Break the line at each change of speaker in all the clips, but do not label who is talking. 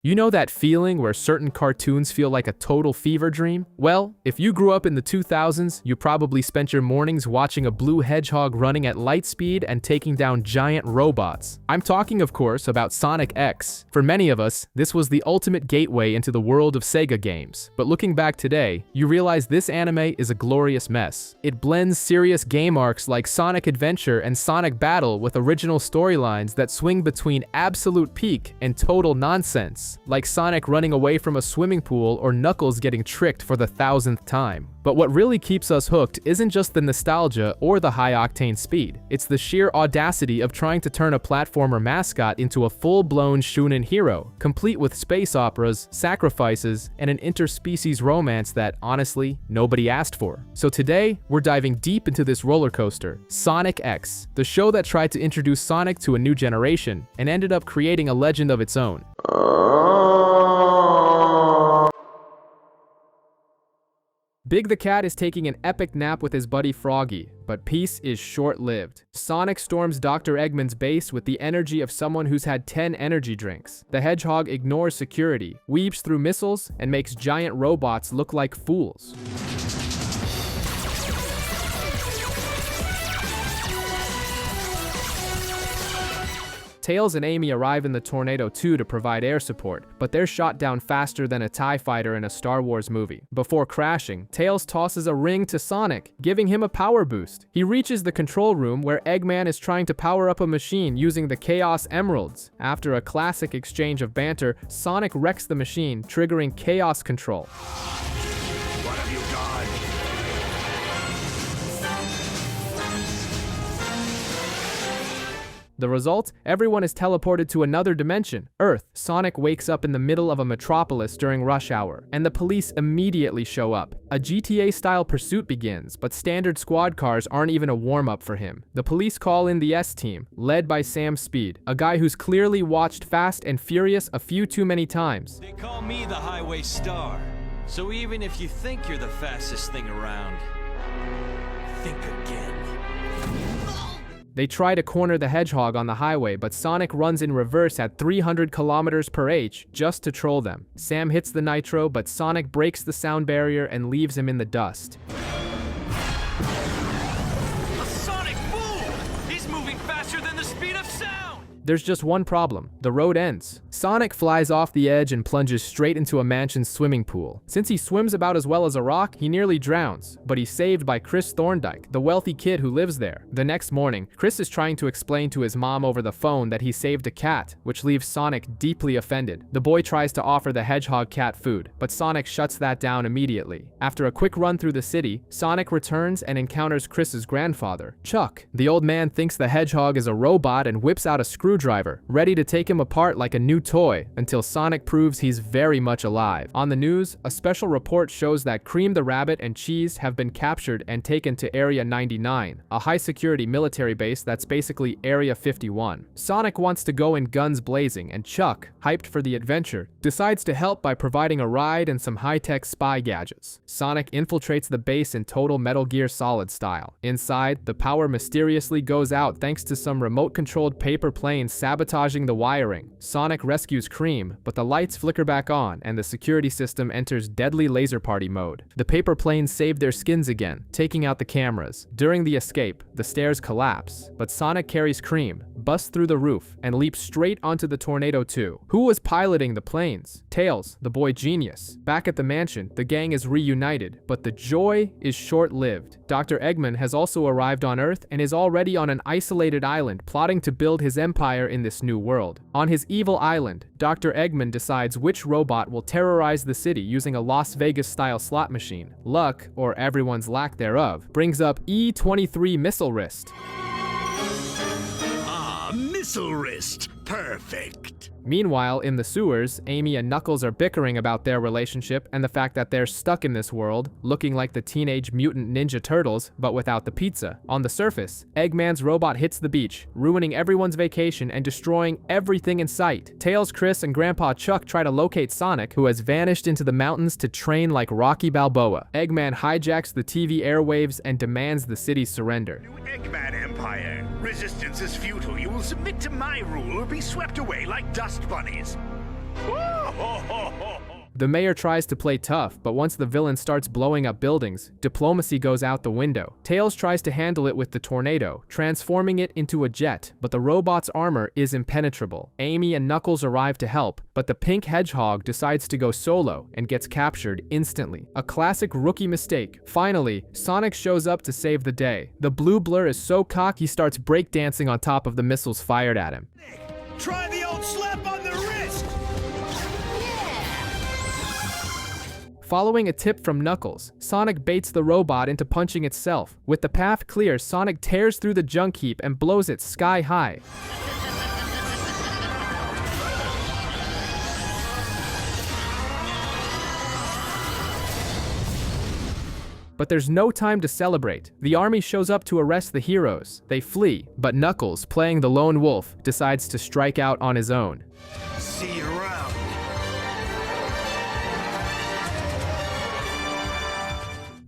You know that feeling where certain cartoons feel like a total fever dream? Well, if you grew up in the 2000s, you probably spent your mornings watching a blue hedgehog running at light speed and taking down giant robots. I'm talking, of course, about Sonic X. For many of us, this was the ultimate gateway into the world of Sega games. But looking back today, you realize this anime is a glorious mess. It blends serious game arcs like Sonic Adventure and Sonic Battle with original storylines that swing between absolute peak and total nonsense, like Sonic running away from a swimming pool or Knuckles getting tricked for the 1000th time. But what really keeps us hooked isn't just the nostalgia or the high-octane speed. It's the sheer audacity of trying to turn a platformer mascot into a full-blown shonen hero, complete with space operas, sacrifices, and an interspecies romance that, honestly, nobody asked for. So today, we're diving deep into this roller coaster, Sonic X, the show that tried to introduce Sonic to a new generation and ended up creating a legend of its own. Big the Cat is taking an epic nap with his buddy Froggy, but peace is short-lived. Sonic storms Dr. Eggman's base with the energy of someone who's had 10 energy drinks. The hedgehog ignores security, weaves through missiles, and makes giant robots look like fools. Tails and Amy arrive in the Tornado 2 to provide air support, but they're shot down faster than a TIE fighter in a Star Wars movie. Before crashing, Tails tosses a ring to Sonic, giving him a power boost. He reaches the control room where Eggman is trying to power up a machine using the Chaos Emeralds. After a classic exchange of banter, Sonic wrecks the machine, triggering Chaos Control.
What have you done?
The result? Everyone is teleported to another dimension, Earth. Sonic wakes up in the middle of a metropolis during rush hour, and the police immediately show up. A GTA-style pursuit begins, but standard squad cars aren't even a warm-up for him. The police call in the S-Team, led by Sam Speed, a guy who's clearly watched Fast and Furious a few too many times.
They call me the Highway Star, so even if you think you're the fastest thing around, think again.
They try to corner the hedgehog on the highway, but Sonic runs in reverse at 300 km/h just to troll them. Sam hits the nitro, but Sonic breaks the sound barrier and leaves him in the dust.
A Sonic move! He's moving faster than the speed of sound!
There's just one problem. The road ends. Sonic flies off the edge and plunges straight into a mansion's swimming pool. Since he swims about as well as a rock, he nearly drowns, but he's saved by Chris Thorndike, the wealthy kid who lives there. The next morning, Chris is trying to explain to his mom over the phone that he saved a cat, which leaves Sonic deeply offended. The boy tries to offer the hedgehog cat food, but Sonic shuts that down immediately. After a quick run through the city, Sonic returns and encounters Chris's grandfather, Chuck. The old man thinks the hedgehog is a robot and whips out a screwdriver, ready to take him apart like a new toy, until Sonic proves he's very much alive. On the news, a special report shows that Cream the Rabbit and Cheese have been captured and taken to Area 99, a high-security military base that's basically Area 51. Sonic wants to go in guns blazing, and Chuck, hyped for the adventure, decides to help by providing a ride and some high-tech spy gadgets. Sonic infiltrates the base in total Metal Gear Solid style. Inside, the power mysteriously goes out thanks to some remote-controlled paper planes sabotaging the wiring. Sonic rescues Cream, but the lights flicker back on and the security system enters deadly laser party mode. The paper planes save their skins again, taking out the cameras. During the escape, the stairs collapse, but Sonic carries Cream, busts through the roof, and leaps straight onto the Tornado 2. Who was piloting the planes? Tails, the boy genius. Back at the mansion, the gang is reunited, but the joy is short-lived. Dr. Eggman has also arrived on Earth and is already on an isolated island plotting to build his empire in this new world. On his evil island, Dr. Eggman decides which robot will terrorize the city using a Las Vegas-style slot machine. Luck, or everyone's lack thereof, brings up E23 Missile Wrist.
Missile wrist. Perfect.
Meanwhile, in the sewers, Amy and Knuckles are bickering about their relationship and the fact that they're stuck in this world, looking like the Teenage Mutant Ninja Turtles, but without the pizza. On the surface, Eggman's robot hits the beach, ruining everyone's vacation and destroying everything in sight. Tails, Chris, and Grandpa Chuck try to locate Sonic, who has vanished into the mountains to train like Rocky Balboa. Eggman hijacks the TV airwaves and demands the city's surrender.
New Eggman Empire. Resistance is futile. You will submit to my rule or be swept away like dust bunnies.
The mayor tries to play tough, but once the villain starts blowing up buildings, diplomacy goes out the window. Tails tries to handle it with the tornado, transforming it into a jet, but the robot's armor is impenetrable. Amy and Knuckles arrive to help, but the pink hedgehog decides to go solo and gets captured instantly. A classic rookie mistake. Finally, Sonic shows up to save the day. The blue blur is so cocky he starts breakdancing on top of the missiles fired at him.
Try the old slap on the wrist!
Following a tip from Knuckles, Sonic baits the robot into punching itself. With the path clear, Sonic tears through the junk heap and blows it sky high. But there's no time to celebrate. The army shows up to arrest the heroes. They flee, but Knuckles, playing the lone wolf, decides to strike out on his own.
See you around.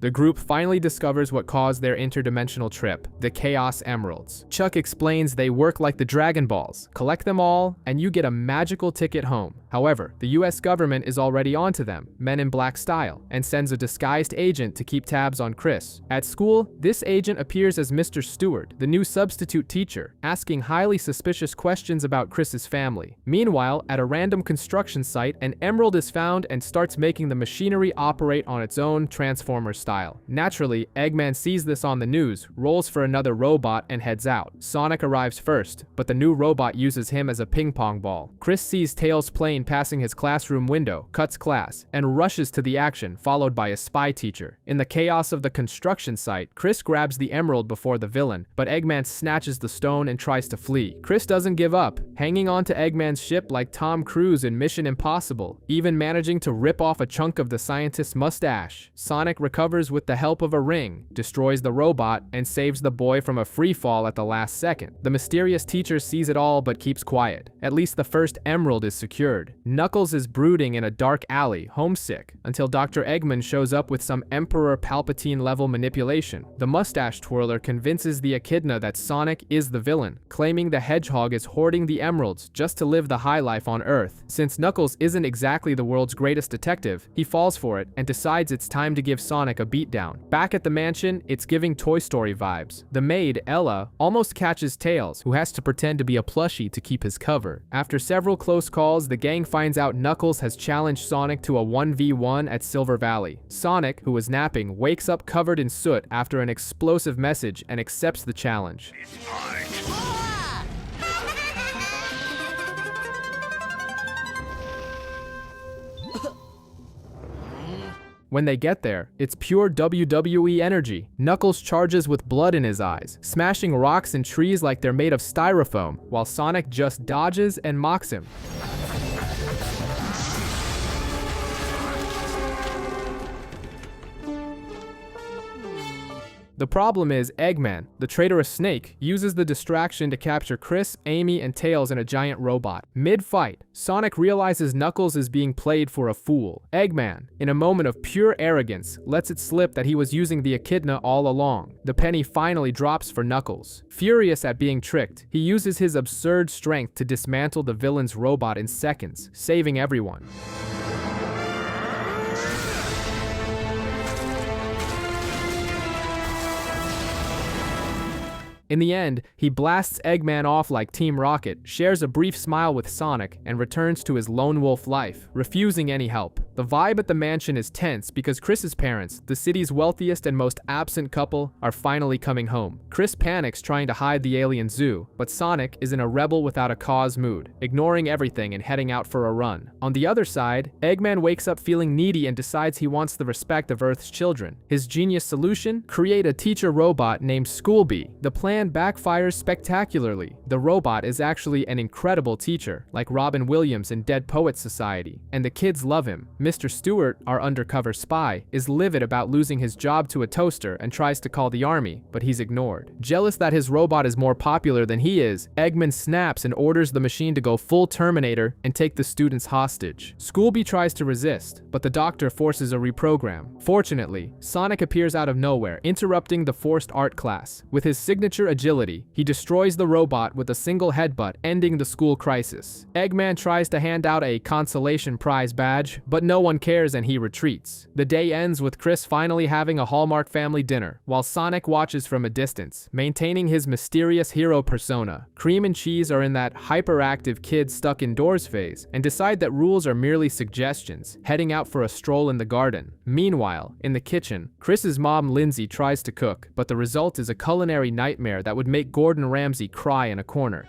The group finally discovers what caused their interdimensional trip, the Chaos Emeralds. Chuck explains they work like the Dragon Balls. Collect them all, and you get a magical ticket home. However, the US government is already onto them, Men in Black style, and sends a disguised agent to keep tabs on Chris. At school, this agent appears as Mr. Stewart, the new substitute teacher, asking highly suspicious questions about Chris's family. Meanwhile, at a random construction site, an emerald is found and starts making the machinery operate on its own Transformer style. Naturally, Eggman sees this on the news, rolls for another robot, and heads out. Sonic arrives first, but the new robot uses him as a ping-pong ball. Chris sees Tails' plane passing his classroom window, cuts class, and rushes to the action, followed by a spy teacher. In the chaos of the construction site, Chris grabs the emerald before the villain, but Eggman snatches the stone and tries to flee. Chris doesn't give up, hanging on to Eggman's ship like Tom Cruise in Mission Impossible, even managing to rip off a chunk of the scientist's mustache. Sonic recovers with the help of a ring, destroys the robot, and saves the boy from a free fall at the last second. The mysterious teacher sees it all but keeps quiet. At least the first emerald is secured. Knuckles is brooding in a dark alley, homesick, until Dr. Eggman shows up with some Emperor Palpatine-level manipulation. The mustache twirler convinces the echidna that Sonic is the villain, claiming the hedgehog is hoarding the emeralds just to live the high life on Earth. Since Knuckles isn't exactly the world's greatest detective, he falls for it and decides it's time to give Sonic a beatdown. Back at the mansion, it's giving Toy Story vibes. The maid, Ella, almost catches Tails, who has to pretend to be a plushie to keep his cover. After several close calls, the gang finds out Knuckles has challenged Sonic to a 1v1 at Silver Valley. Sonic, who was napping, wakes up covered in soot after an explosive message and accepts the challenge. When they get there, it's pure WWE energy. Knuckles charges with blood in his eyes, smashing rocks and trees like they're made of styrofoam, while Sonic just dodges and mocks him. The problem is Eggman, the traitorous snake, uses the distraction to capture Chris, Amy, and Tails in a giant robot. Mid-fight, Sonic realizes Knuckles is being played for a fool. Eggman, in a moment of pure arrogance, lets it slip that he was using the echidna all along. The penny finally drops for Knuckles. Furious at being tricked, he uses his absurd strength to dismantle the villain's robot in seconds, saving everyone. In the end, he blasts Eggman off like Team Rocket, shares a brief smile with Sonic, and returns to his lone wolf life, refusing any help. The vibe at the mansion is tense because Chris's parents, the city's wealthiest and most absent couple, are finally coming home. Chris panics trying to hide the alien zoo, but Sonic is in a rebel without a cause mood, ignoring everything and heading out for a run. On the other side, Eggman wakes up feeling needy and decides he wants the respect of Earth's children. His genius solution? Create a teacher robot named Schoolbee. The plan backfires spectacularly. The robot is actually an incredible teacher, like Robin Williams in Dead Poets Society, and the kids love him. Mr. Stewart, our undercover spy, is livid about losing his job to a toaster and tries to call the army, but he's ignored. Jealous that his robot is more popular than he is, Eggman snaps and orders the machine to go full Terminator and take the students hostage. Schoolbee tries to resist, but the doctor forces a reprogram. Fortunately, Sonic appears out of nowhere, interrupting the forced art class. With his signature signature agility, he destroys the robot with a single headbutt, ending the school crisis. Eggman tries to hand out a consolation prize badge, but no one cares and he retreats. The day ends with Chris finally having a Hallmark family dinner, while Sonic watches from a distance, maintaining his mysterious hero persona. Cream and Cheese are in that hyperactive kid stuck indoors phase, and decide that rules are merely suggestions, heading out for a stroll in the garden. Meanwhile, in the kitchen, Chris's mom Lindsay tries to cook, but the result is a culinary nightmare that would make Gordon Ramsay cry in a corner.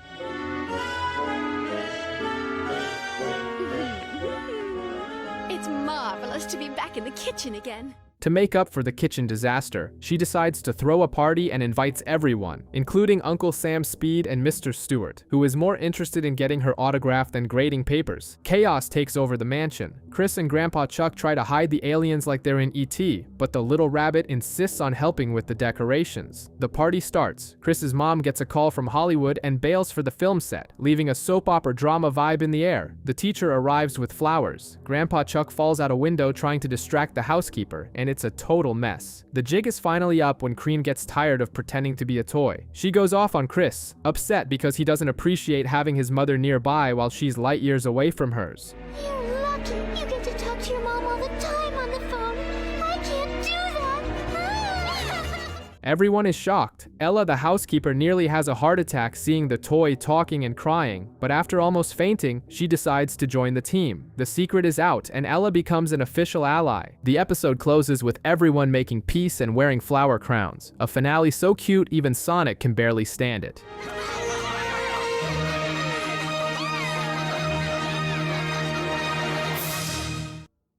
It's marvelous to be back in the kitchen again.
To make up for the kitchen disaster, she decides to throw a party and invites everyone, including Uncle Sam Speed and Mr. Stewart, who is more interested in getting her autograph than grading papers. Chaos takes over the mansion. Chris and Grandpa Chuck try to hide the aliens like they're in E.T., but the little rabbit insists on helping with the decorations. The party starts. Chris's mom gets a call from Hollywood and bails for the film set, leaving a soap opera drama vibe in the air. The teacher arrives with flowers. Grandpa Chuck falls out a window trying to distract the housekeeper, and it's a total mess. The jig is finally up when Cream gets tired of pretending to be a toy. She goes off on Chris, upset because he doesn't appreciate having his mother nearby while she's light years away from hers.
You're lucky. You get to talk to your mom all the time on the phone. I can't do that.
Everyone is shocked. Ella, the housekeeper, nearly has a heart attack seeing the toy talking and crying, but after almost fainting, she decides to join the team. The secret is out, and Ella becomes an official ally. The episode closes with everyone making peace and wearing flower crowns. A finale so cute even Sonic can barely stand it.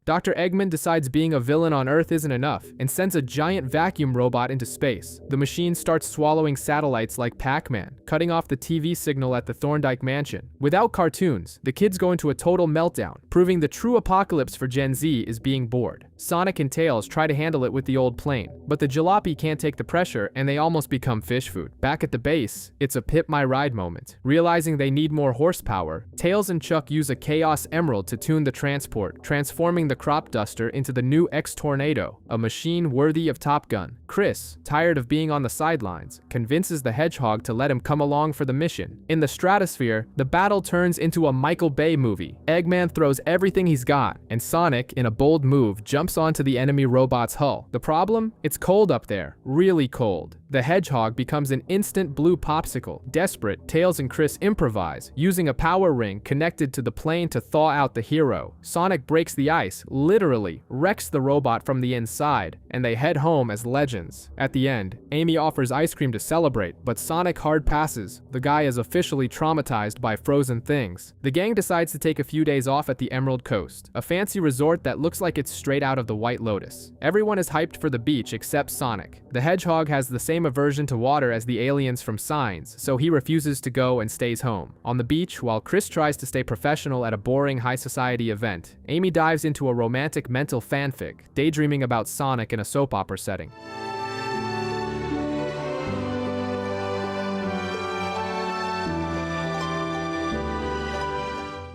Dr. Eggman decides being a villain on Earth isn't enough, and sends a giant vacuum robot into space. The machine starts swallowing satellites like Pac-Man, cutting off the TV signal at the Thorndike mansion. Without cartoons, the kids go into a total meltdown, proving the true apocalypse for Gen Z is being bored. Sonic and Tails try to handle it with the old plane, but the jalopy can't take the pressure and they almost become fish food. Back at the base, it's a Pip My Ride moment. Realizing they need more horsepower, Tails and Chuck use a Chaos Emerald to tune the transport, transforming the crop duster into the new X-Tornado, a machine worthy of Top Gun. Chris, tired of being on the sidelines, convinces the Hedgehog to let him come along for the mission. In the stratosphere, the battle turns into a Michael Bay movie. Eggman throws everything he's got, and Sonic, in a bold move, jumps onto the enemy robot's hull. The problem? It's cold up there. Really cold. The Hedgehog becomes an instant blue popsicle. Desperate, Tails and Chris improvise, using a power ring connected to the plane to thaw out the hero. Sonic breaks the ice, literally wrecks the robot from the inside, and they head home as legends. At the end, Amy offers ice cream to celebrate, but Sonic hard passes. The guy is officially traumatized by frozen things. The gang decides to take a few days off at the Emerald Coast, a fancy resort that looks like it's straight out of the White Lotus. Everyone is hyped for the beach except Sonic. The Hedgehog has the same aversion to water as the aliens from Signs, so he refuses to go and stays home. On the beach, while Chris tries to stay professional at a boring high society event, Amy dives into a romantic mental fanfic, daydreaming about Sonic in a soap opera setting.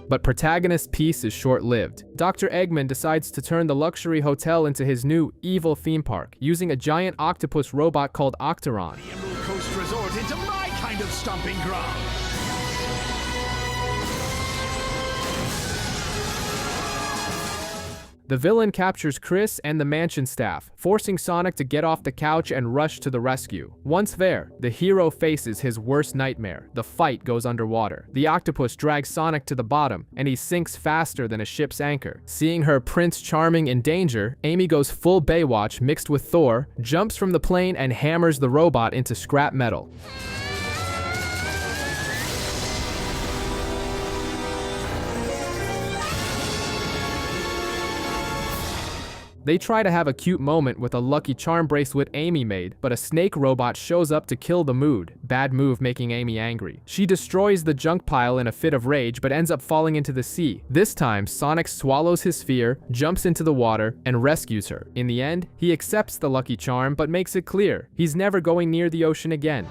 But protagonist's peace is short-lived. Dr. Eggman decides to turn the luxury hotel into his new, evil theme park, using a giant octopus robot called Octaron.
The Emerald Coast Resort into my kind of stomping ground.
The villain captures Chris and the mansion staff, forcing Sonic to get off the couch and rush to the rescue. Once there, the hero faces his worst nightmare. The fight goes underwater. The octopus drags Sonic to the bottom, and he sinks faster than a ship's anchor. Seeing her Prince Charming in danger, Amy goes full Baywatch mixed with Thor, jumps from the plane and hammers the robot into scrap metal. They try to have a cute moment with a Lucky Charm bracelet Amy made, but a snake robot shows up to kill the mood. Bad move, making Amy angry. She destroys the junk pile in a fit of rage, but ends up falling into the sea. This time, Sonic swallows his sphere, jumps into the water, and rescues her. In the end, he accepts the Lucky Charm, but makes it clear he's never going near the ocean again.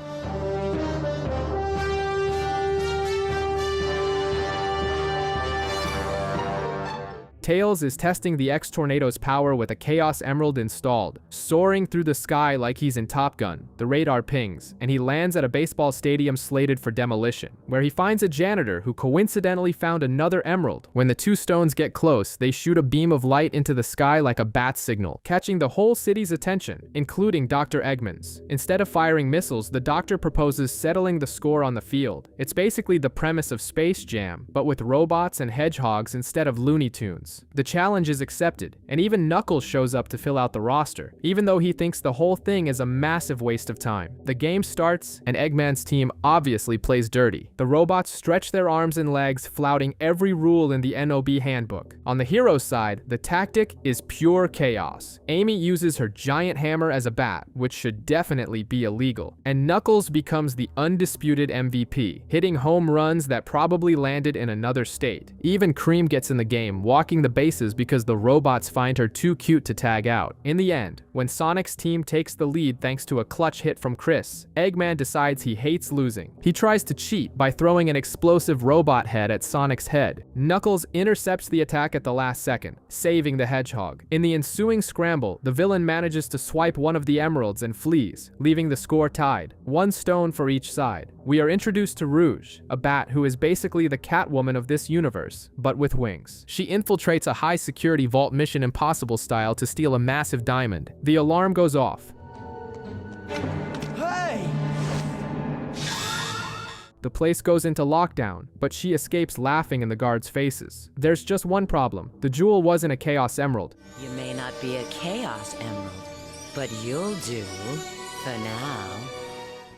Tails is testing the X-Tornado's power with a Chaos Emerald installed, soaring through the sky like he's in Top Gun. The radar pings, and he lands at a baseball stadium slated for demolition, where he finds a janitor who coincidentally found another emerald. When the two stones get close, they shoot a beam of light into the sky like a bat signal, catching the whole city's attention, including Dr. Eggman's. Instead of firing missiles, the doctor proposes settling the score on the field. It's basically the premise of Space Jam, but with robots and hedgehogs instead of Looney Tunes. The challenge is accepted, and even Knuckles shows up to fill out the roster, even though he thinks the whole thing is a massive waste of time. The game starts, and Eggman's team obviously plays dirty. The robots stretch their arms and legs, flouting every rule in the NOB handbook. On the Hiro side, the tactic is pure chaos. Amy uses her giant hammer as a bat, which should definitely be illegal, and Knuckles becomes the undisputed MVP, hitting home runs that probably landed in another state. Even Cream gets in the game, walking the bases because the robots find her too cute to tag out. In the end, when Sonic's team takes the lead thanks to a clutch hit from Chris, Eggman decides he hates losing. He tries to cheat by throwing an explosive robot head at Sonic's head. Knuckles intercepts the attack at the last second, saving the hedgehog. In the ensuing scramble, the villain manages to swipe one of the emeralds and flees, leaving the score tied, 1 stone for each side. We are introduced to Rouge, a bat who is basically the Catwoman of this universe, but with wings. She infiltrates a high-security vault Mission Impossible style to steal a massive diamond. The alarm goes off.
Hey!
The place goes into lockdown, but she escapes laughing in the guards' faces. There's just one problem. The jewel wasn't a Chaos Emerald.
You may not be a Chaos Emerald, but you'll do for now.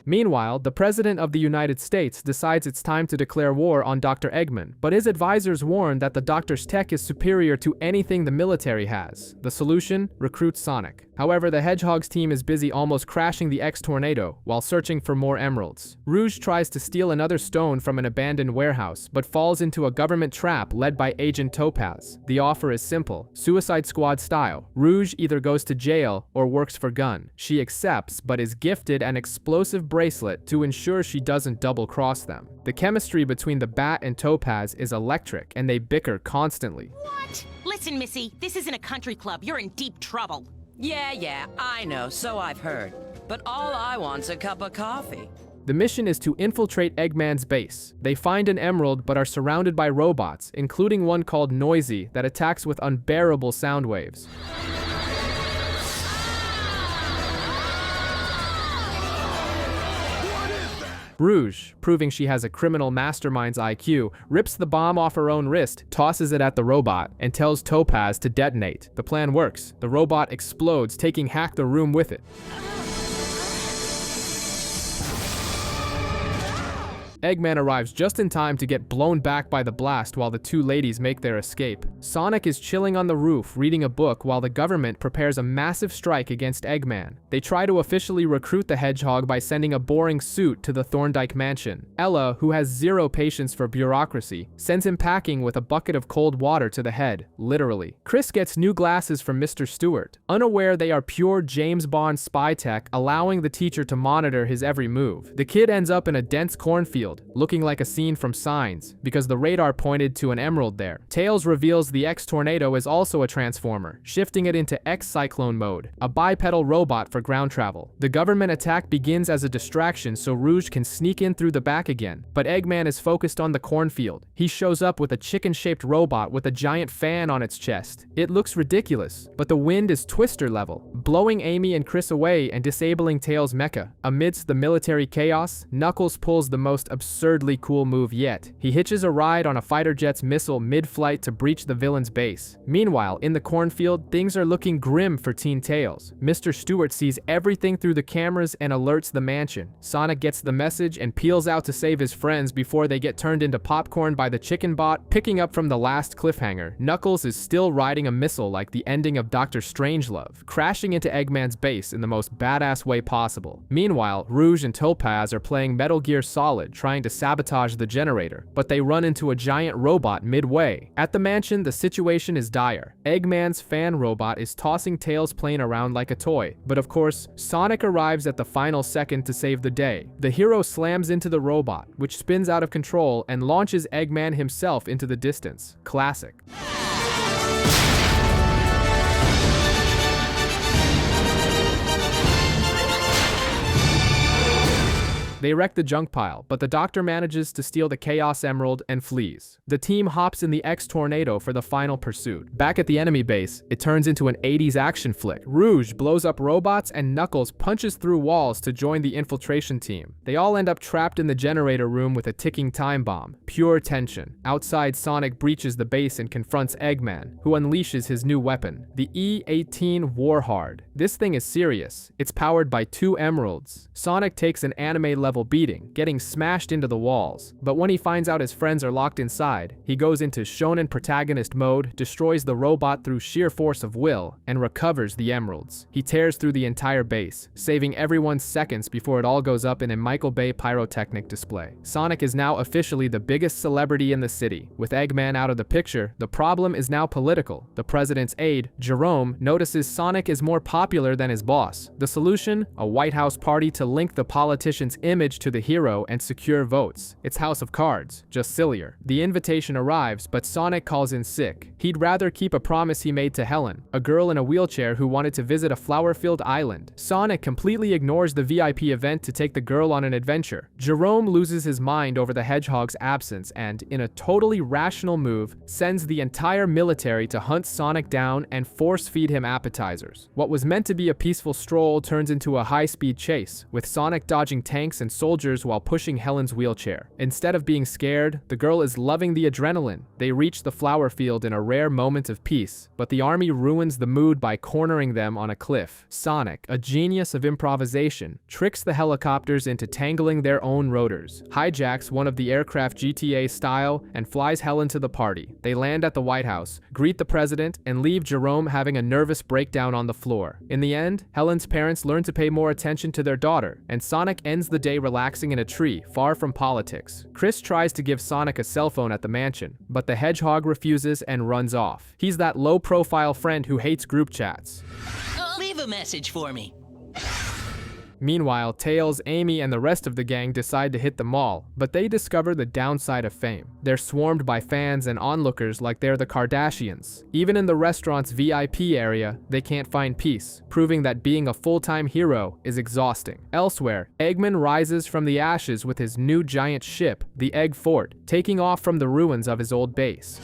Meanwhile, the President of the United States decides it's time to declare war on Dr. Eggman, but his advisors warn that the doctor's tech is superior to anything the military has. The solution? Recruit Sonic. However, the Hedgehog's team is busy almost crashing the X-Tornado while searching for more emeralds. Rouge tries to steal another stone from an abandoned warehouse, but falls into a government trap led by Agent Topaz. The offer is simple, Suicide Squad style. Rouge either goes to jail or works for Gunn. She accepts, but is gifted an explosive bracelet to ensure she doesn't double-cross them. The chemistry between the Bat and Topaz is electric, and they bicker constantly.
What? Listen, Missy, this isn't a country club. You're in deep trouble.
Yeah, I know, so I've heard. But all I want's a cup of coffee.
The mission is to infiltrate Eggman's base. They find an emerald but are surrounded by robots, including one called Noisy that attacks with unbearable sound waves. Rouge, proving she has a criminal mastermind's IQ, rips the bomb off her own wrist, tosses it at the robot, and tells Topaz to detonate. The plan works. The robot explodes, taking half the room with it. Eggman arrives just in time to get blown back by the blast while the two ladies make their escape. Sonic is chilling on the roof reading a book while the government prepares a massive strike against Eggman. They try to officially recruit the Hedgehog by sending a boring suit to the Thorndike mansion. Ella, who has zero patience for bureaucracy, sends him packing with a bucket of cold water to the head, literally. Chris gets new glasses from Mr. Stewart, unaware they are pure James Bond spy tech, allowing the teacher to monitor his every move. The kid ends up in a dense cornfield, looking like a scene from Signs, because the radar pointed to an emerald there. Tails reveals the X-Tornado is also a transformer, shifting it into X-Cyclone mode, a bipedal robot for ground travel. The government attack begins as a distraction so Rouge can sneak in through the back again, but Eggman is focused on the cornfield. He shows up with a chicken-shaped robot with a giant fan on its chest. It looks ridiculous, but the wind is Twister level, blowing Amy and Chris away and disabling Tails' mecha. Amidst the military chaos, Knuckles pulls the most absurdly cool move yet. He hitches a ride on a fighter jet's missile mid-flight to breach the villain's base. Meanwhile, in the cornfield, things are looking grim for Teen Tails. Mr. Stewart sees everything through the cameras and alerts the mansion. Sonic gets the message and peels out to save his friends before they get turned into popcorn by the chicken bot. Picking up from the last cliffhanger, Knuckles is still riding a missile like the ending of Dr. Strangelove, crashing into Eggman's base in the most badass way possible. Meanwhile, Rouge and Topaz are playing Metal Gear Solid, trying to sabotage the generator, but they run into a giant robot midway. At the mansion, the situation is dire. Eggman's fan robot is tossing Tails' plane around like a toy, but of course, Sonic arrives at the final second to save the day. The hero slams into the robot, which spins out of control and launches Eggman himself into the distance. Classic. They wreck the junk pile, but the Doctor manages to steal the Chaos Emerald and flees. The team hops in the X-Tornado for the final pursuit. Back at the enemy base, it turns into an 80s action flick. Rouge blows up robots and Knuckles punches through walls to join the infiltration team. They all end up trapped in the generator room with a ticking time bomb. Pure tension. Outside, Sonic breaches the base and confronts Eggman, who unleashes his new weapon, the E-18 Warhard. This thing is serious. It's powered by 2 emeralds. Sonic takes an anime-level beating, getting smashed into the walls. But when he finds out his friends are locked inside, he goes into shonen protagonist mode, destroys the robot through sheer force of will, and recovers the emeralds. He tears through the entire base, saving everyone seconds before it all goes up in a Michael Bay pyrotechnic display. Sonic is now officially the biggest celebrity in the city. With Eggman out of the picture, the problem is now political. The president's aide, Jerome, notices Sonic is more popular than his boss. The solution? A White House party to link the politician's image to the hero and secure votes. It's House of Cards, just sillier. The invitation arrives, but Sonic calls in sick. He'd rather keep a promise he made to Helen, a girl in a wheelchair who wanted to visit a flower-filled island. Sonic completely ignores the VIP event to take the girl on an adventure. Jerome loses his mind over the Hedgehog's absence and, in a totally rational move, sends the entire military to hunt Sonic down and force-feed him appetizers. What was meant to be a peaceful stroll turns into a high-speed chase, with Sonic dodging tanks and soldiers while pushing Helen's wheelchair. Instead of being scared, the girl is loving the adrenaline. They reach the flower field in a rare moment of peace, but the army ruins the mood by cornering them on a cliff. Sonic, a genius of improvisation, tricks the helicopters into tangling their own rotors, hijacks one of the aircraft GTA style, and flies Helen to the party. They land at the White House, greet the president, and leave Jerome having a nervous breakdown on the floor. In the end, Helen's parents learn to pay more attention to their daughter, and Sonic ends the day relaxing in a tree, far from politics. Chris tries to give Sonic a cell phone at the mansion, but the Hedgehog refuses and runs off. He's that low-profile friend who hates group chats.
Leave a message for me.
Meanwhile, Tails, Amy, and the rest of the gang decide to hit the mall, but they discover the downside of fame. They're swarmed by fans and onlookers like they're the Kardashians. Even in the restaurant's VIP area, they can't find peace, proving that being a full-time hero is exhausting. Elsewhere, Eggman rises from the ashes with his new giant ship, the Egg Fort, taking off from the ruins of his old base.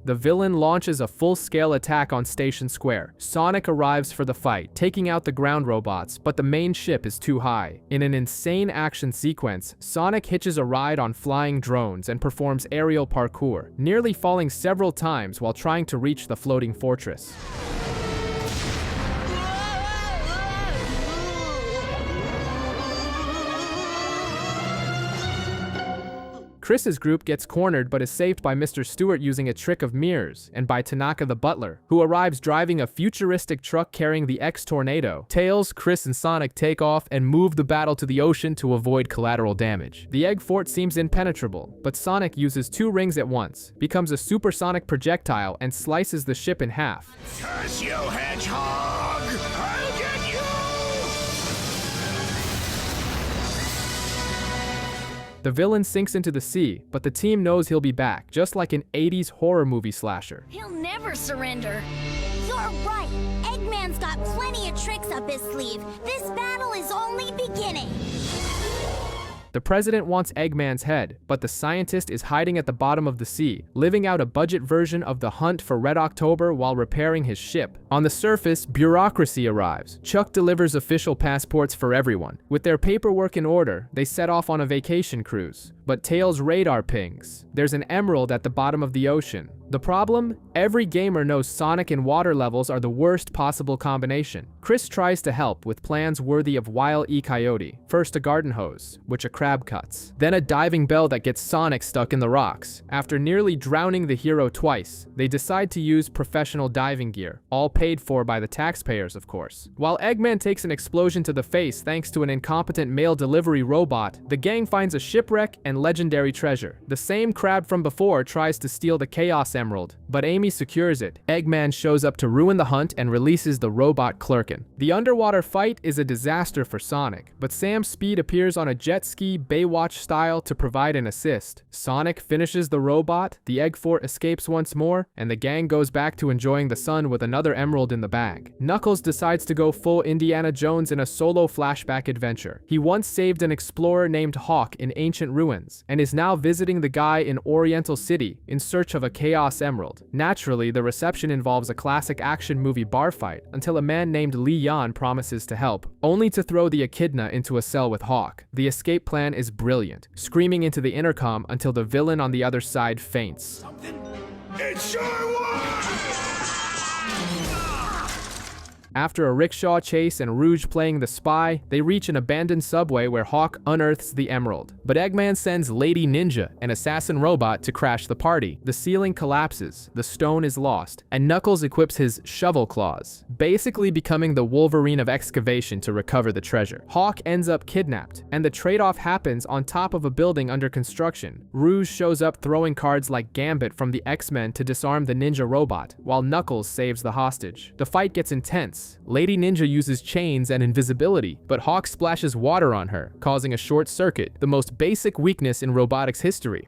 The villain launches a full-scale attack on Station Square. Sonic arrives for the fight, taking out the ground robots, but the main ship is too high. In an insane action sequence, Sonic hitches a ride on flying drones and performs aerial parkour, nearly falling several times while trying to reach the floating fortress. Chris's group gets cornered but is saved by Mr. Stewart using a trick of mirrors, and by Tanaka the butler, who arrives driving a futuristic truck carrying the X-Tornado. Tails, Chris, and Sonic take off and move the battle to the ocean to avoid collateral damage. The Egg Fort seems impenetrable, but Sonic uses 2 rings at once, becomes a supersonic projectile, and slices the ship in half.
Curse you, Hedgehog! I'll get you!
The villain sinks into the sea, but the team knows he'll be back, just like an 80s horror movie slasher.
He'll never surrender. You're right. Eggman's got plenty of tricks up his sleeve. This battle is only beginning.
The president wants Eggman's head, but the scientist is hiding at the bottom of the sea, living out a budget version of the hunt for Red October while repairing his ship. On the surface, bureaucracy arrives. Chuck delivers official passports for everyone. With their paperwork in order, they set off on a vacation cruise. But Tails' radar pings. There's an emerald at the bottom of the ocean. The problem? Every gamer knows Sonic and water levels are the worst possible combination. Chris tries to help with plans worthy of Wile E. Coyote. First a garden hose, which a crab cuts. Then a diving bell that gets Sonic stuck in the rocks. After nearly drowning the hero twice, they decide to use professional diving gear, all paid for by the taxpayers, of course. While Eggman takes an explosion to the face thanks to an incompetent mail delivery robot, the gang finds a shipwreck and and legendary treasure. The same crab from before tries to steal the Chaos Emerald, but Amy secures it. Eggman shows up to ruin the hunt and releases the robot Clerkin. The underwater fight is a disaster for Sonic, but Sam Speed appears on a jet ski Baywatch style to provide an assist. Sonic finishes the robot, the Egg Fort escapes once more, and the gang goes back to enjoying the sun with another emerald in the bag. Knuckles decides to go full Indiana Jones in a solo flashback adventure. He once saved an explorer named Hawk in ancient ruins, and is now visiting the guy in Oriental City in search of a Chaos Emerald. Naturally, the reception involves a classic action movie bar fight, until a man named Li Yan promises to help, only to throw the Echidna into a cell with Hawk. The escape plan is brilliant, screaming into the intercom until the villain on the other side faints.
It sure was!
After a rickshaw chase and Rouge playing the spy, they reach an abandoned subway where Hawk unearths the emerald. But Eggman sends Lady Ninja, an assassin robot, to crash the party. The ceiling collapses, the stone is lost, and Knuckles equips his shovel claws, basically becoming the Wolverine of excavation to recover the treasure. Hawk ends up kidnapped, and the trade-off happens on top of a building under construction. Rouge shows up throwing cards like Gambit from the X-Men to disarm the ninja robot, while Knuckles saves the hostage. The fight gets intense. Lady Ninja uses chains and invisibility, but Hawk splashes water on her, causing a short circuit, the most basic weakness in robotics history.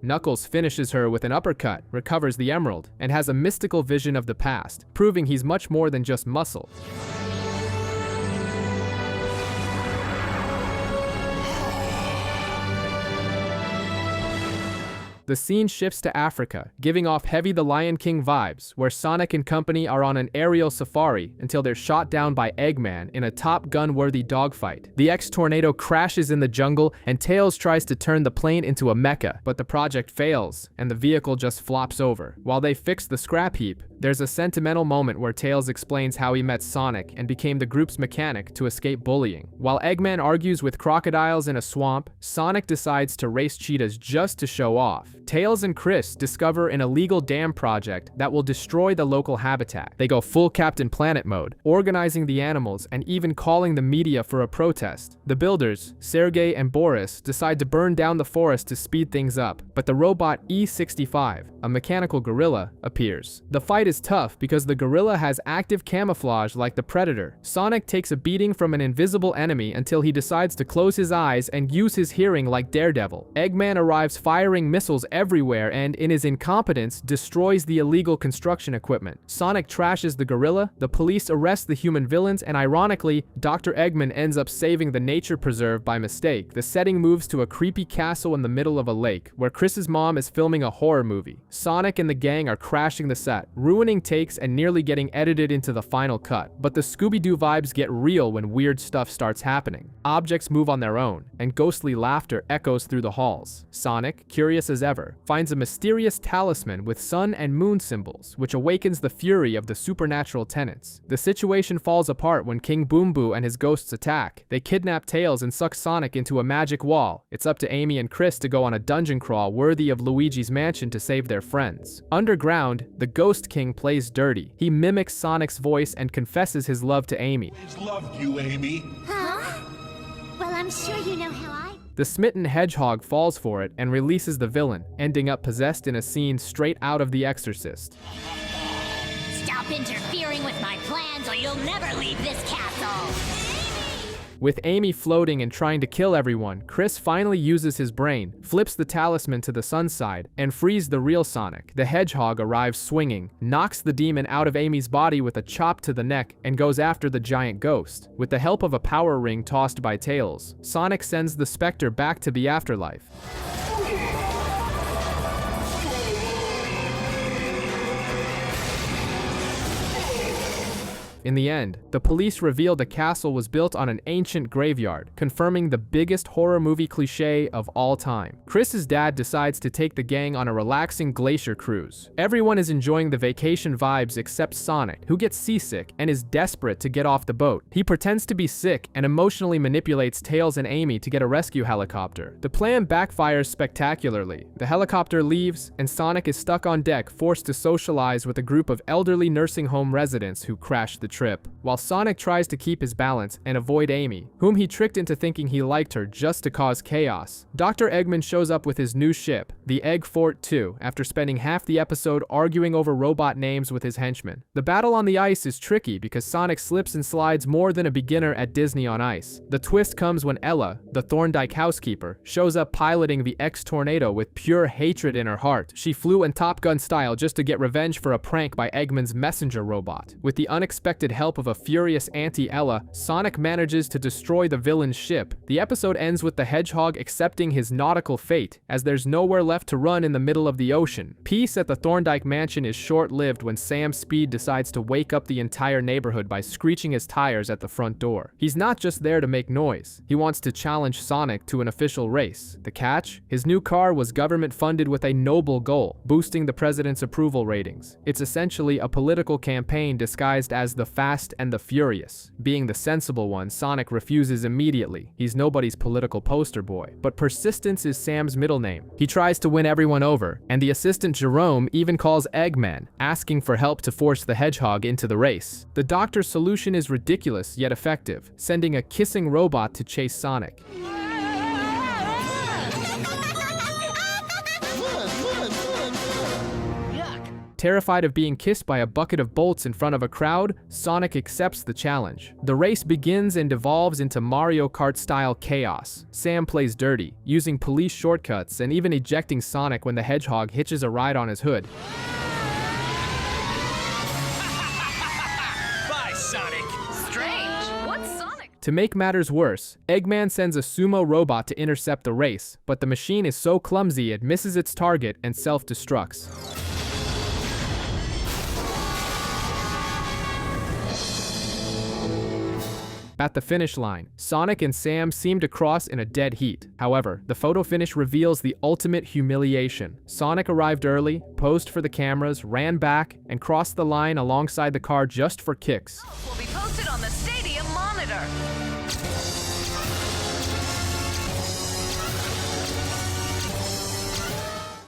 Knuckles finishes her with an uppercut, recovers the emerald, and has a mystical vision of the past, proving he's much more than just muscle. The scene shifts to Africa, giving off heavy The Lion King vibes, where Sonic and company are on an aerial safari until they're shot down by Eggman in a Top Gun-worthy dogfight. The X-Tornado crashes in the jungle, and Tails tries to turn the plane into a mecha, but the project fails, and the vehicle just flops over. While they fix the scrap heap, there's a sentimental moment where Tails explains how he met Sonic and became the group's mechanic to escape bullying. While Eggman argues with crocodiles in a swamp, Sonic decides to race cheetahs just to show off. Tails and Chris discover an illegal dam project that will destroy the local habitat. They go full Captain Planet mode, organizing the animals and even calling the media for a protest. The builders, Sergei and Boris, decide to burn down the forest to speed things up, but the robot E65, a mechanical gorilla, appears. The fight is tough because the gorilla has active camouflage like the Predator. Sonic takes a beating from an invisible enemy until he decides to close his eyes and use his hearing like Daredevil. Eggman arrives firing missiles everywhere and, in his incompetence, destroys the illegal construction equipment. Sonic trashes the gorilla, the police arrest the human villains, and ironically, Dr. Eggman ends up saving the nature preserve by mistake. The setting moves to a creepy castle in the middle of a lake, where Chris's mom is filming a horror movie. Sonic and the gang are crashing the set, ruining takes and nearly getting edited into the final cut. But the Scooby-Doo vibes get real when weird stuff starts happening. Objects move on their own, and ghostly laughter echoes through the halls. Sonic, curious as ever, finds a mysterious talisman with sun and moon symbols, which awakens the fury of the supernatural tenants. The situation falls apart when King Boom Boo and his ghosts attack. They kidnap Tails and suck Sonic into a magic wall. It's up to Amy and Chris to go on a dungeon crawl worthy of Luigi's mansion to save their friends. Underground, the Ghost King plays dirty. He mimics Sonic's voice and confesses his love to Amy.
He's loved you, Amy.
Huh? Well, I'm sure you know how I...
The smitten hedgehog falls for it and releases the villain, ending up possessed in a scene straight out of The Exorcist.
Stop interfering with my plans or you'll never leave this castle!
With Amy floating and trying to kill everyone, Chris finally uses his brain, flips the talisman to the sun side, and frees the real Sonic. The hedgehog arrives swinging, knocks the demon out of Amy's body with a chop to the neck, and goes after the giant ghost. With the help of a power ring tossed by Tails, Sonic sends the Spectre back to the afterlife. In the end, the police revealed the castle was built on an ancient graveyard, confirming the biggest horror movie cliché of all time. Chris's dad decides to take the gang on a relaxing Glacier cruise. Everyone is enjoying the vacation vibes except Sonic, who gets seasick and is desperate to get off the boat. He pretends to be sick and emotionally manipulates Tails and Amy to get a rescue helicopter. The plan backfires spectacularly. The helicopter leaves, and Sonic is stuck on deck, forced to socialize with a group of elderly nursing home residents who crash the trip, while Sonic tries to keep his balance and avoid Amy, whom he tricked into thinking he liked her just to cause chaos. Dr. Eggman shows up with his new ship, the Egg Fort 2, after spending half the episode arguing over robot names with his henchmen. The battle on the ice is tricky because Sonic slips and slides more than a beginner at Disney on ice. The twist comes when Ella, the Thorndike housekeeper, shows up piloting the X-Tornado with pure hatred in her heart. She flew in Top Gun style just to get revenge for a prank by Eggman's messenger robot. With the unexpected help of a furious anti-Ella, Sonic manages to destroy the villain's ship. The episode ends with the Hedgehog accepting his nautical fate, as there's nowhere left to run in the middle of the ocean. Peace at the Thorndike mansion is short-lived when Sam Speed decides to wake up the entire neighborhood by screeching his tires at the front door. He's not just there to make noise. He wants to challenge Sonic to an official race. The catch? His new car was government-funded with a noble goal, boosting the president's approval ratings. It's essentially a political campaign disguised as the Fast and the Furious. Being the sensible one, Sonic refuses immediately. He's nobody's political poster boy. But persistence is Sam's middle name. He tries to win everyone over, and the assistant Jerome even calls Eggman, asking for help to force the Hedgehog into the race. The Doctor's solution is ridiculous yet effective, sending a kissing robot to chase Sonic. Terrified of being kissed by a bucket of bolts in front of a crowd, Sonic accepts the challenge. The race begins and devolves into Mario Kart-style chaos. Sam plays dirty, using police shortcuts and even ejecting Sonic when the Hedgehog hitches a ride on his hood.
Bye, Sonic.
Strange. What's Sonic?
To make matters worse, Eggman sends a sumo robot to intercept the race, but the machine is so clumsy it misses its target and self-destructs. At the finish line, Sonic and Sam seem to cross in a dead heat. However, the photo finish reveals the ultimate humiliation. Sonic arrived early, posed for the cameras, ran back, and crossed the line alongside the car just for kicks.
Will be posted on the stadium monitor.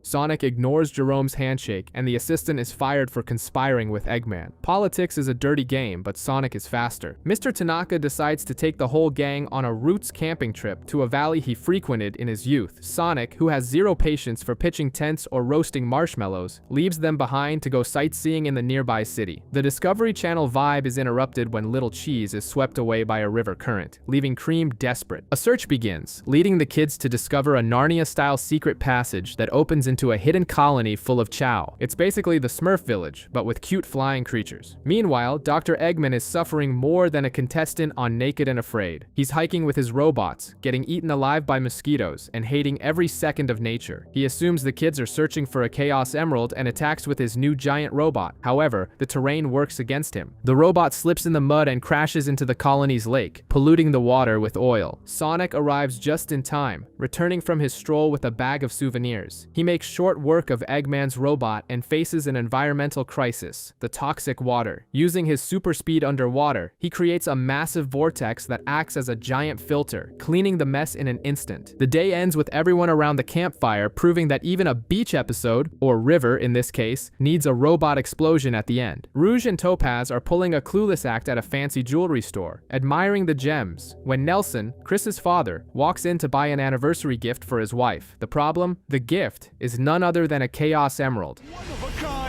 Sonic ignores Jerome's handshake, and the assistant is fired for conspiring with Eggman. Politics is a dirty game, but Sonic is faster. Mr. Tanaka decides to take the whole gang on a roots camping trip to a valley he frequented in his youth. Sonic, who has zero patience for pitching tents or roasting marshmallows, leaves them behind to go sightseeing in the nearby city. The Discovery Channel vibe is interrupted when Little Cheese is swept away by a river current, leaving Cream desperate. A search begins, leading the kids to discover a Narnia-style secret passage that opens into a hidden colony full of Chow. It's basically the Smurf village, but with cute flying creatures. Meanwhile, Dr. Eggman is suffering more than a contestant on Naked and Afraid. He's hiking with his robots, getting eaten alive by mosquitoes, and hating every second of nature. He assumes the kids are searching for a Chaos Emerald and attacks with his new giant robot. However, the terrain works against him. The robot slips in the mud and crashes into the colony's lake, polluting the water with oil. Sonic arrives just in time, returning from his stroll with a bag of souvenirs. He makes short work of Eggman's robot and faces an environmental crisis, the toxic water. Using his super speed underwater, he creates a massive vortex that acts as a giant filter, cleaning the mess in an instant. The day ends with everyone around the campfire proving that even a beach episode, or river in this case, needs a robot explosion at the end. Rouge and Topaz are pulling a clueless act at a fancy jewelry store, admiring the gems, when Nelson, Chris's father, walks in to buy an anniversary gift for his wife. The problem? The gift is none other than a Chaos Emerald.
One of a kind.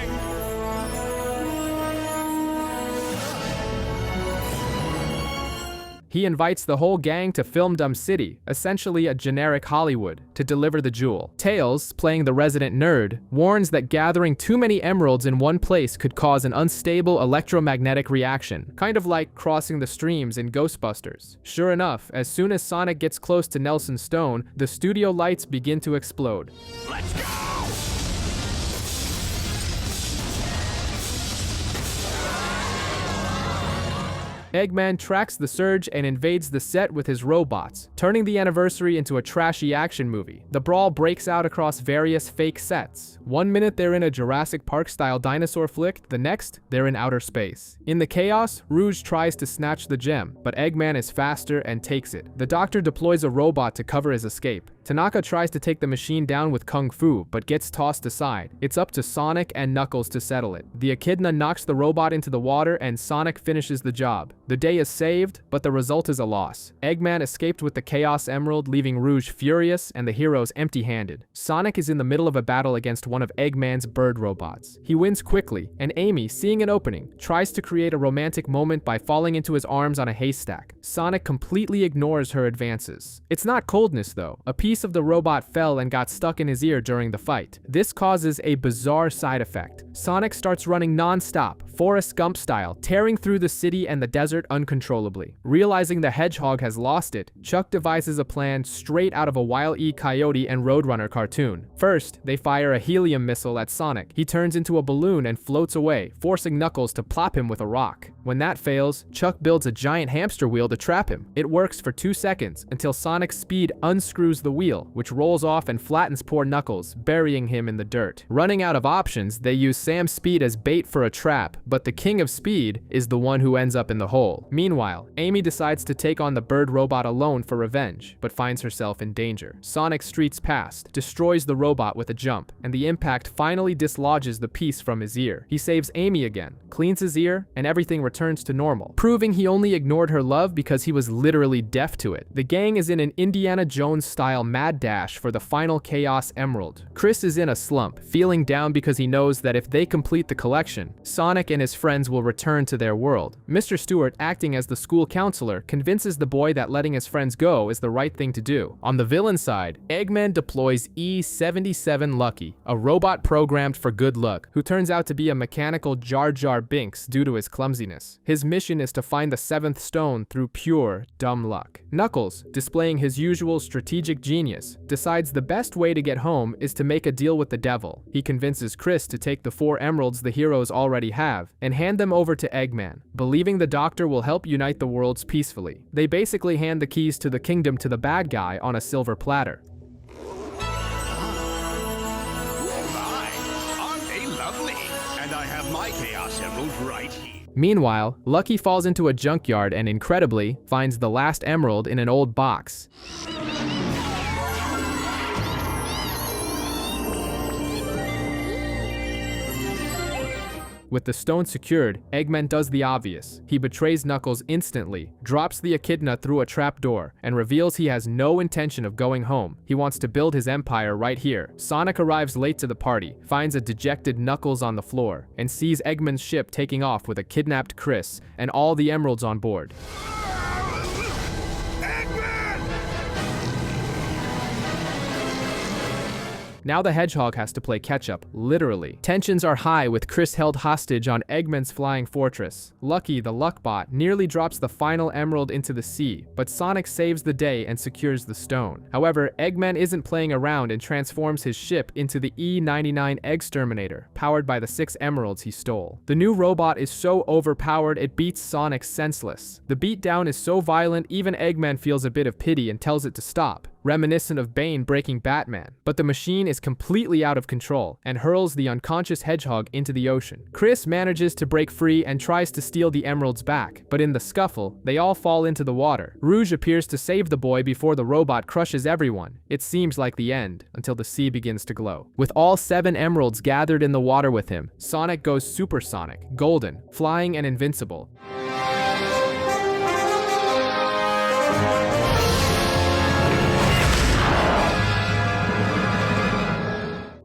He invites the whole gang to Filmdom City, essentially a generic Hollywood, to deliver the jewel. Tails, playing the resident nerd, warns that gathering too many emeralds in one place could cause an unstable electromagnetic reaction, kind of like crossing the streams in Ghostbusters. Sure enough, as soon as Sonic gets close to Nelson Stone, the studio lights begin to explode.
Let's go!
Eggman tracks the surge and invades the set with his robots, turning the anniversary into a trashy action movie. The brawl breaks out across various fake sets. 1 minute they're in a Jurassic Park-style dinosaur flick, the next, they're in outer space. In the chaos, Rouge tries to snatch the gem, but Eggman is faster and takes it. The Doctor deploys a robot to cover his escape. Tanaka tries to take the machine down with Kung Fu, but gets tossed aside. It's up to Sonic and Knuckles to settle it. The echidna knocks the robot into the water and Sonic finishes the job. The day is saved, but the result is a loss. Eggman escaped with the Chaos Emerald, leaving Rouge furious and the heroes empty-handed. Sonic is in the middle of a battle against one of Eggman's bird robots. He wins quickly, and Amy, seeing an opening, tries to create a romantic moment by falling into his arms on a haystack. Sonic completely ignores her advances. It's not coldness though. A piece of the robot fell and got stuck in his ear during the fight. This causes a bizarre side effect. Sonic starts running non-stop, Forrest Gump style, tearing through the city and the desert uncontrollably. Realizing the hedgehog has lost it, Chuck devises a plan straight out of a Wile E. Coyote and Roadrunner cartoon. First, they fire a helium missile at Sonic. He turns into a balloon and floats away, forcing Knuckles to plop him with a rock. When that fails, Chuck builds a giant hamster wheel to trap him. It works for 2 seconds until Sonic's speed unscrews the wheel, which rolls off and flattens poor Knuckles, burying him in the dirt. Running out of options, they use Sam's speed as bait for a trap, but the king of speed is the one who ends up in the hole. Meanwhile, Amy decides to take on the bird robot alone for revenge, but finds herself in danger. Sonic streaks past, destroys the robot with a jump, and the impact finally dislodges the piece from his ear. He saves Amy again, cleans his ear, and everything returns to normal, proving he only ignored her love because he was literally deaf to it. The gang is in an Indiana Jones-style mad dash for the final Chaos Emerald. Chris is in a slump, feeling down because he knows that if they complete the collection, Sonic and his friends will return to their world. Mr. Stewart, acting as the school counselor, convinces the boy that letting his friends go is the right thing to do. On the villain side, Eggman deploys E-77 Lucky, a robot programmed for good luck, who turns out to be a mechanical Jar Jar Binks due to his clumsiness. His mission is to find the 7th stone through pure, dumb luck. Knuckles, displaying his usual strategic genius, decides the best way to get home is to make a deal with the devil. He convinces Chris to take the 4 emeralds the heroes already have and hand them over to Eggman, believing the doctor will help unite the worlds peacefully. They basically hand the keys to the kingdom to the bad guy on a silver platter.
Aren't they lovely? And I have my Chaos Emerald right here.
Meanwhile, Lucky falls into a junkyard and incredibly finds the last emerald in an old box. With the stone secured, Eggman does the obvious. He betrays Knuckles instantly, drops the echidna through a trapdoor, and reveals he has no intention of going home. He wants to build his empire right here. Sonic arrives late to the party, finds a dejected Knuckles on the floor, and sees Eggman's ship taking off with a kidnapped Chris and all the emeralds on board. Now the hedgehog has to play catch-up, literally. Tensions are high with Chris held hostage on Eggman's flying fortress. Lucky, the luckbot, nearly drops the final emerald into the sea, but Sonic saves the day and secures the stone. However, Eggman isn't playing around and transforms his ship into the E-99 Eggsterminator, powered by the 6 emeralds he stole. The new robot is so overpowered it beats Sonic senseless. The beatdown is so violent even Eggman feels a bit of pity and tells it to stop, reminiscent of Bane breaking Batman. But the machine is completely out of control and hurls the unconscious hedgehog into the ocean. Chris manages to break free and tries to steal the emeralds back, but in the scuffle, they all fall into the water. Rouge appears to save the boy before the robot crushes everyone. It seems like the end, until the sea begins to glow. With all 7 emeralds gathered in the water with him, Sonic goes supersonic, golden, flying and invincible.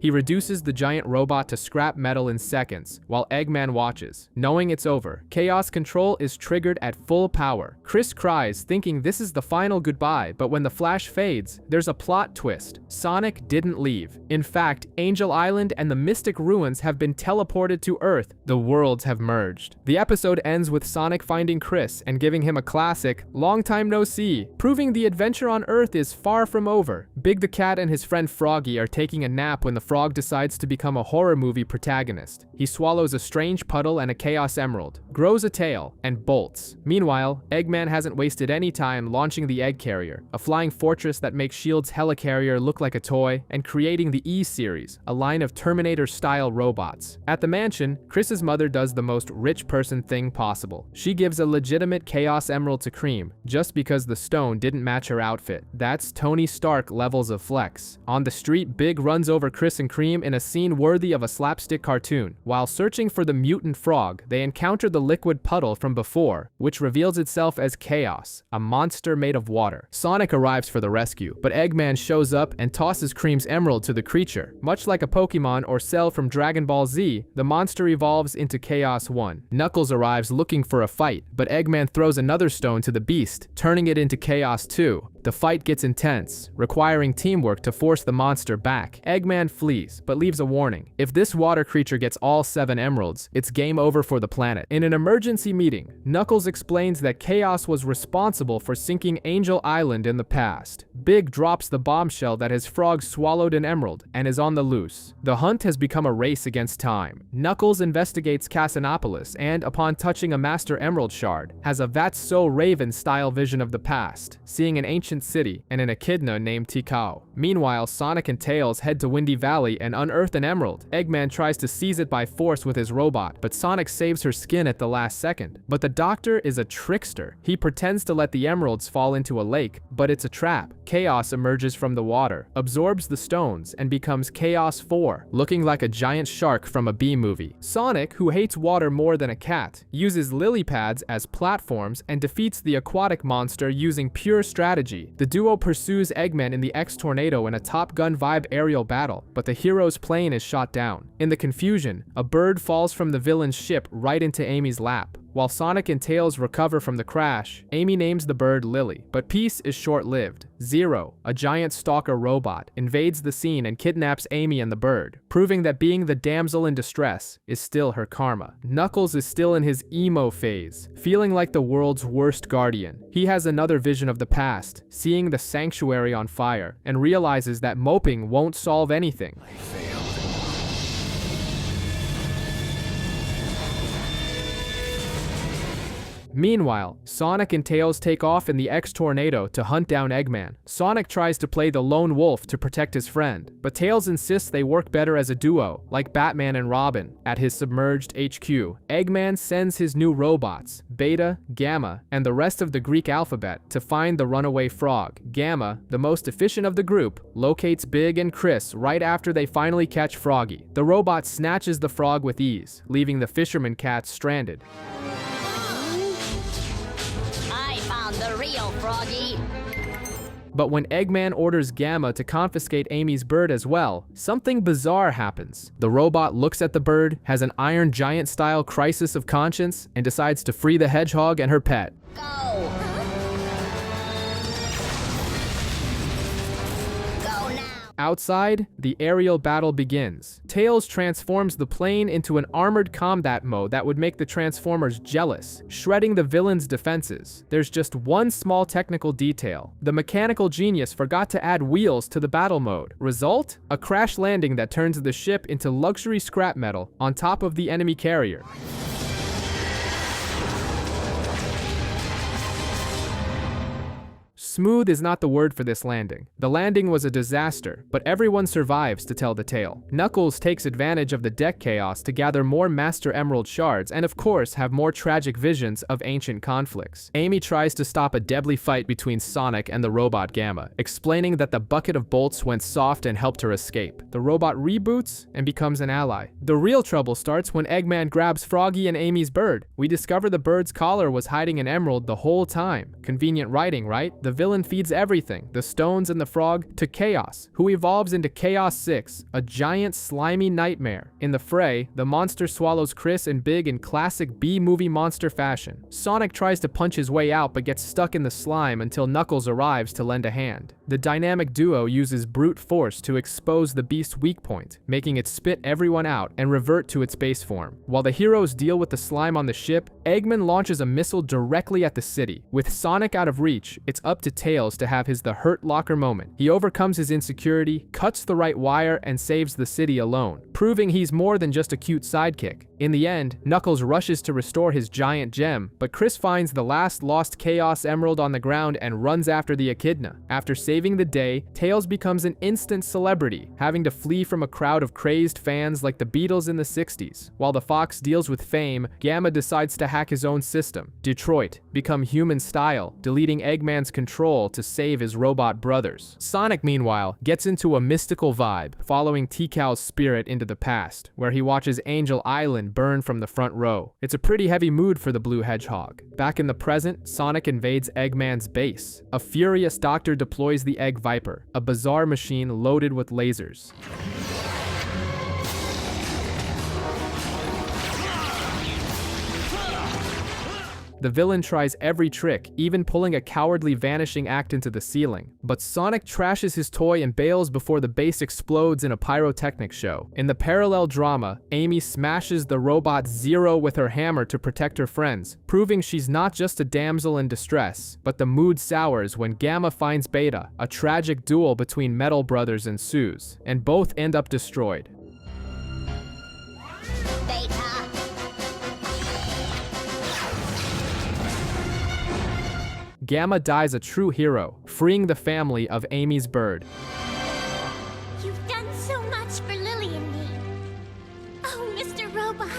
He reduces the giant robot to scrap metal in seconds, while Eggman watches. Knowing it's over, Chaos Control is triggered at full power. Chris cries, thinking this is the final goodbye, but when the flash fades, there's a plot twist. Sonic didn't leave. In fact, Angel Island and the Mystic Ruins have been teleported to Earth. The worlds have merged. The episode ends with Sonic finding Chris and giving him a classic, "Long time no see," proving the adventure on Earth is far from over. Big the Cat and his friend Froggy are taking a nap when the Frog decides to become a horror movie protagonist. He swallows a strange puddle and a Chaos Emerald, grows a tail, and bolts. Meanwhile, Eggman hasn't wasted any time launching the Egg Carrier, a flying fortress that makes S.H.I.E.L.D.'s helicarrier look like a toy, and creating the E-Series, a line of Terminator-style robots. At the mansion, Chris's mother does the most rich person thing possible. She gives a legitimate Chaos Emerald to Cream, just because the stone didn't match her outfit. That's Tony Stark levels of flex. On the street, Big runs over Chris and Cream in a scene worthy of a slapstick cartoon. While searching for the mutant frog, they encounter the liquid puddle from before, which reveals itself as Chaos, a monster made of water. Sonic arrives for the rescue, but Eggman shows up and tosses Cream's emerald to the creature. Much like a Pokemon or Cell from Dragon Ball Z, the monster evolves into Chaos 1. Knuckles arrives looking for a fight, but Eggman throws another stone to the beast, turning it into Chaos 2. The fight gets intense, requiring teamwork to force the monster back. Eggman flees, but leaves a warning. If this water creature gets all 7 emeralds, it's game over for the planet. In an emergency meeting, Knuckles explains that Chaos was responsible for sinking Angel Island in the past. Big drops the bombshell that his frog swallowed an emerald and is on the loose. The hunt has become a race against time. Knuckles investigates Casinopolis and, upon touching a Master Emerald shard, has a That's So Raven-style vision of the past, seeing an ancient city and an echidna named Tikao. Meanwhile, Sonic and Tails head to Windy Valley and unearth an emerald. Eggman tries to seize it by force with his robot, but Sonic saves her skin at the last second. But the Doctor is a trickster. He pretends to let the emeralds fall into a lake, but it's a trap. Chaos emerges from the water, absorbs the stones, and becomes Chaos 4, looking like a giant shark from a B-movie. Sonic, who hates water more than a cat, uses lily pads as platforms and defeats the aquatic monster using pure strategy. The duo pursues Eggman in the X-Tornado in a Top Gun vibe aerial battle, but the hero's plane is shot down. In the confusion, a bird falls from the villain's ship right into Amy's lap. While Sonic and Tails recover from the crash, Amy names the bird Lily. But peace is short-lived. Zero, a giant stalker robot, invades the scene and kidnaps Amy and the bird, proving that being the damsel in distress is still her karma. Knuckles is still in his emo phase, feeling like the world's worst guardian. He has another vision of the past, seeing the sanctuary on fire, and realizes that moping won't solve anything.
I failed.
Meanwhile, Sonic and Tails take off in the X-Tornado to hunt down Eggman. Sonic tries to play the lone wolf to protect his friend, but Tails insists they work better as a duo, like Batman and Robin. At his submerged HQ, Eggman sends his new robots, Beta, Gamma, and the rest of the Greek alphabet to find the runaway frog. Gamma, the most efficient of the group, locates Big and Chris right after they finally catch Froggy. The robot snatches the frog with ease, leaving the fisherman cat stranded.
The real Froggy.
But when Eggman orders Gamma to confiscate Amy's bird as well, something bizarre happens. The robot looks at the bird, has an Iron Giant-style crisis of conscience, and decides to free the hedgehog and her pet.
Go!
Outside, the aerial battle begins. Tails transforms the plane into an armored combat mode that would make the Transformers jealous, shredding the villain's defenses. There's just one small technical detail. The mechanical genius forgot to add wheels to the battle mode. Result? A crash landing that turns the ship into luxury scrap metal on top of the enemy carrier. Smooth is not the word for this landing. The landing was a disaster, but everyone survives to tell the tale. Knuckles takes advantage of the deck chaos to gather more Master Emerald shards and of course have more tragic visions of ancient conflicts. Amy tries to stop a deadly fight between Sonic and the robot Gamma, explaining that the bucket of bolts went soft and helped her escape. The robot reboots and becomes an ally. The real trouble starts when Eggman grabs Froggy and Amy's bird. We discover the bird's collar was hiding an emerald the whole time. Convenient writing, right? The villain feeds everything, the stones and the frog, to Chaos, who evolves into Chaos 6, a giant slimy nightmare. In the fray, the monster swallows Chris and Big in classic B-movie monster fashion. Sonic tries to punch his way out but gets stuck in the slime until Knuckles arrives to lend a hand. The dynamic duo uses brute force to expose the beast's weak point, making it spit everyone out and revert to its base form. While the heroes deal with the slime on the ship, Eggman launches a missile directly at the city. With Sonic out of reach, it's up to to Tails to have his The Hurt Locker moment. He overcomes his insecurity, cuts the right wire, and saves the city alone, proving he's more than just a cute sidekick. In the end, Knuckles rushes to restore his giant gem, but Chris finds the last lost Chaos Emerald on the ground and runs after the Echidna. After saving the day, Tails becomes an instant celebrity, having to flee from a crowd of crazed fans like the Beatles in the 60s. While the Fox deals with fame, Gamma decides to hack his own system, Detroit, become human-style, deleting Eggman's control to save his robot brothers. Sonic, meanwhile, gets into a mystical vibe, following Tikal's spirit into the past, where he watches Angel Island burn from the front row. It's a pretty heavy mood for the Blue Hedgehog. Back in the present, Sonic invades Eggman's base. A furious doctor deploys the Egg Viper, a bizarre machine loaded with lasers. The villain tries every trick, even pulling a cowardly vanishing act into the ceiling. But Sonic trashes his toy and bails before the base explodes in a pyrotechnic show. In the parallel drama, Amy smashes the robot Zero with her hammer to protect her friends, proving she's not just a damsel in distress. But the mood sours when Gamma finds Beta. A tragic duel between Metal Brothers ensues, and both end up destroyed.
Beta.
Gamma dies a true hero, freeing the family of Amy's bird.
You've done so much for Lily and me. Oh, Mr. Robot,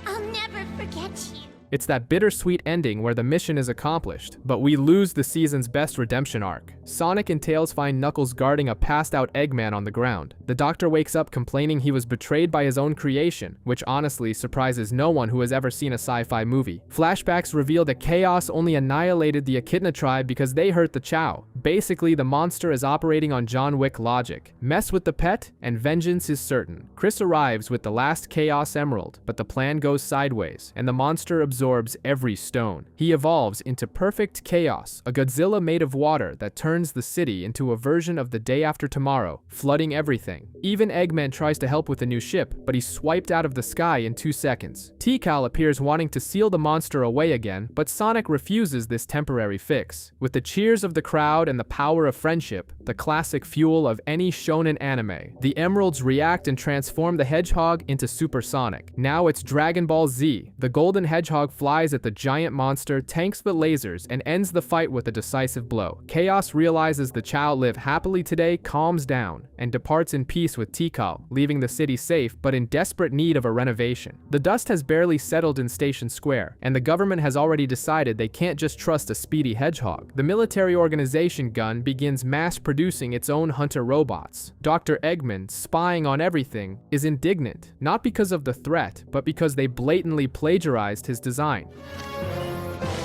I'll never forget you.
It's that bittersweet ending where the mission is accomplished, but we lose the season's best redemption arc. Sonic and Tails find Knuckles guarding a passed-out Eggman on the ground. The Doctor wakes up complaining he was betrayed by his own creation, which honestly surprises no one who has ever seen a sci-fi movie. Flashbacks reveal that Chaos only annihilated the Echidna tribe because they hurt the Chow. Basically, the monster is operating on John Wick logic. Mess with the pet, and vengeance is certain. Chris arrives with the last Chaos Emerald, but the plan goes sideways, and the monster absorbs every stone. He evolves into perfect chaos, a Godzilla made of water that turns the city into a version of the day after tomorrow, flooding everything. Even Eggman tries to help with a new ship, but he's swiped out of the sky in 2 seconds. Tikal appears wanting to seal the monster away again, but Sonic refuses this temporary fix. With the cheers of the crowd and the power of friendship, the classic fuel of any shonen anime, the emeralds react and transform the hedgehog into Super Sonic. Now it's Dragon Ball Z. The golden hedgehog flies at the giant monster, tanks the lasers, and ends the fight with a decisive blow. Chaos realizes the Chow live happily today, calms down, and departs in peace with Tikal, leaving the city safe but in desperate need of a renovation. The dust has barely settled in Station Square, and the government has already decided they can't just trust a speedy hedgehog. The military organization Gun begins mass-producing its own hunter robots. Dr. Eggman, spying on everything, is indignant, not because of the threat, but because they blatantly plagiarized his design.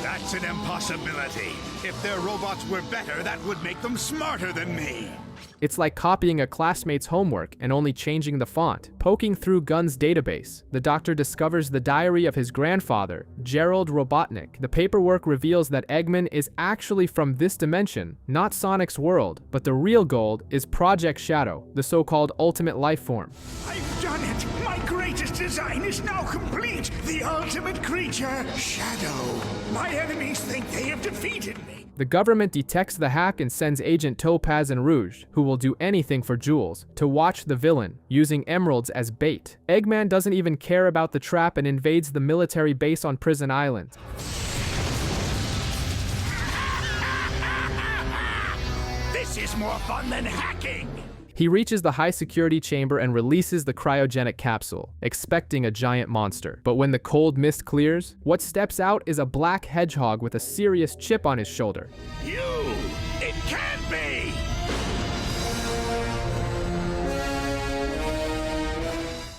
That's an impossibility. If their robots were better, that would make them smarter than me.
It's like copying a classmate's homework and only changing the font. Poking through Gun's database, the Doctor discovers the diary of his grandfather, Gerald Robotnik. The paperwork reveals that Eggman is actually from this dimension, not Sonic's world, but the real gold is Project Shadow, the so-called ultimate life form.
I've done it! My greatest design is now complete! The ultimate creature, Shadow. My enemies think they have defeated me.
The government detects the hack and sends Agent Topaz and Rouge, who will do anything for jewels, to watch the villain, using emeralds as bait. Eggman doesn't even care about the trap and invades the military base on Prison Island.
This is more fun than hacking!
He reaches the high-security chamber and releases the cryogenic capsule, expecting a giant monster. But when the cold mist clears, what steps out is a black hedgehog with a serious chip on his shoulder.
You! It can't be!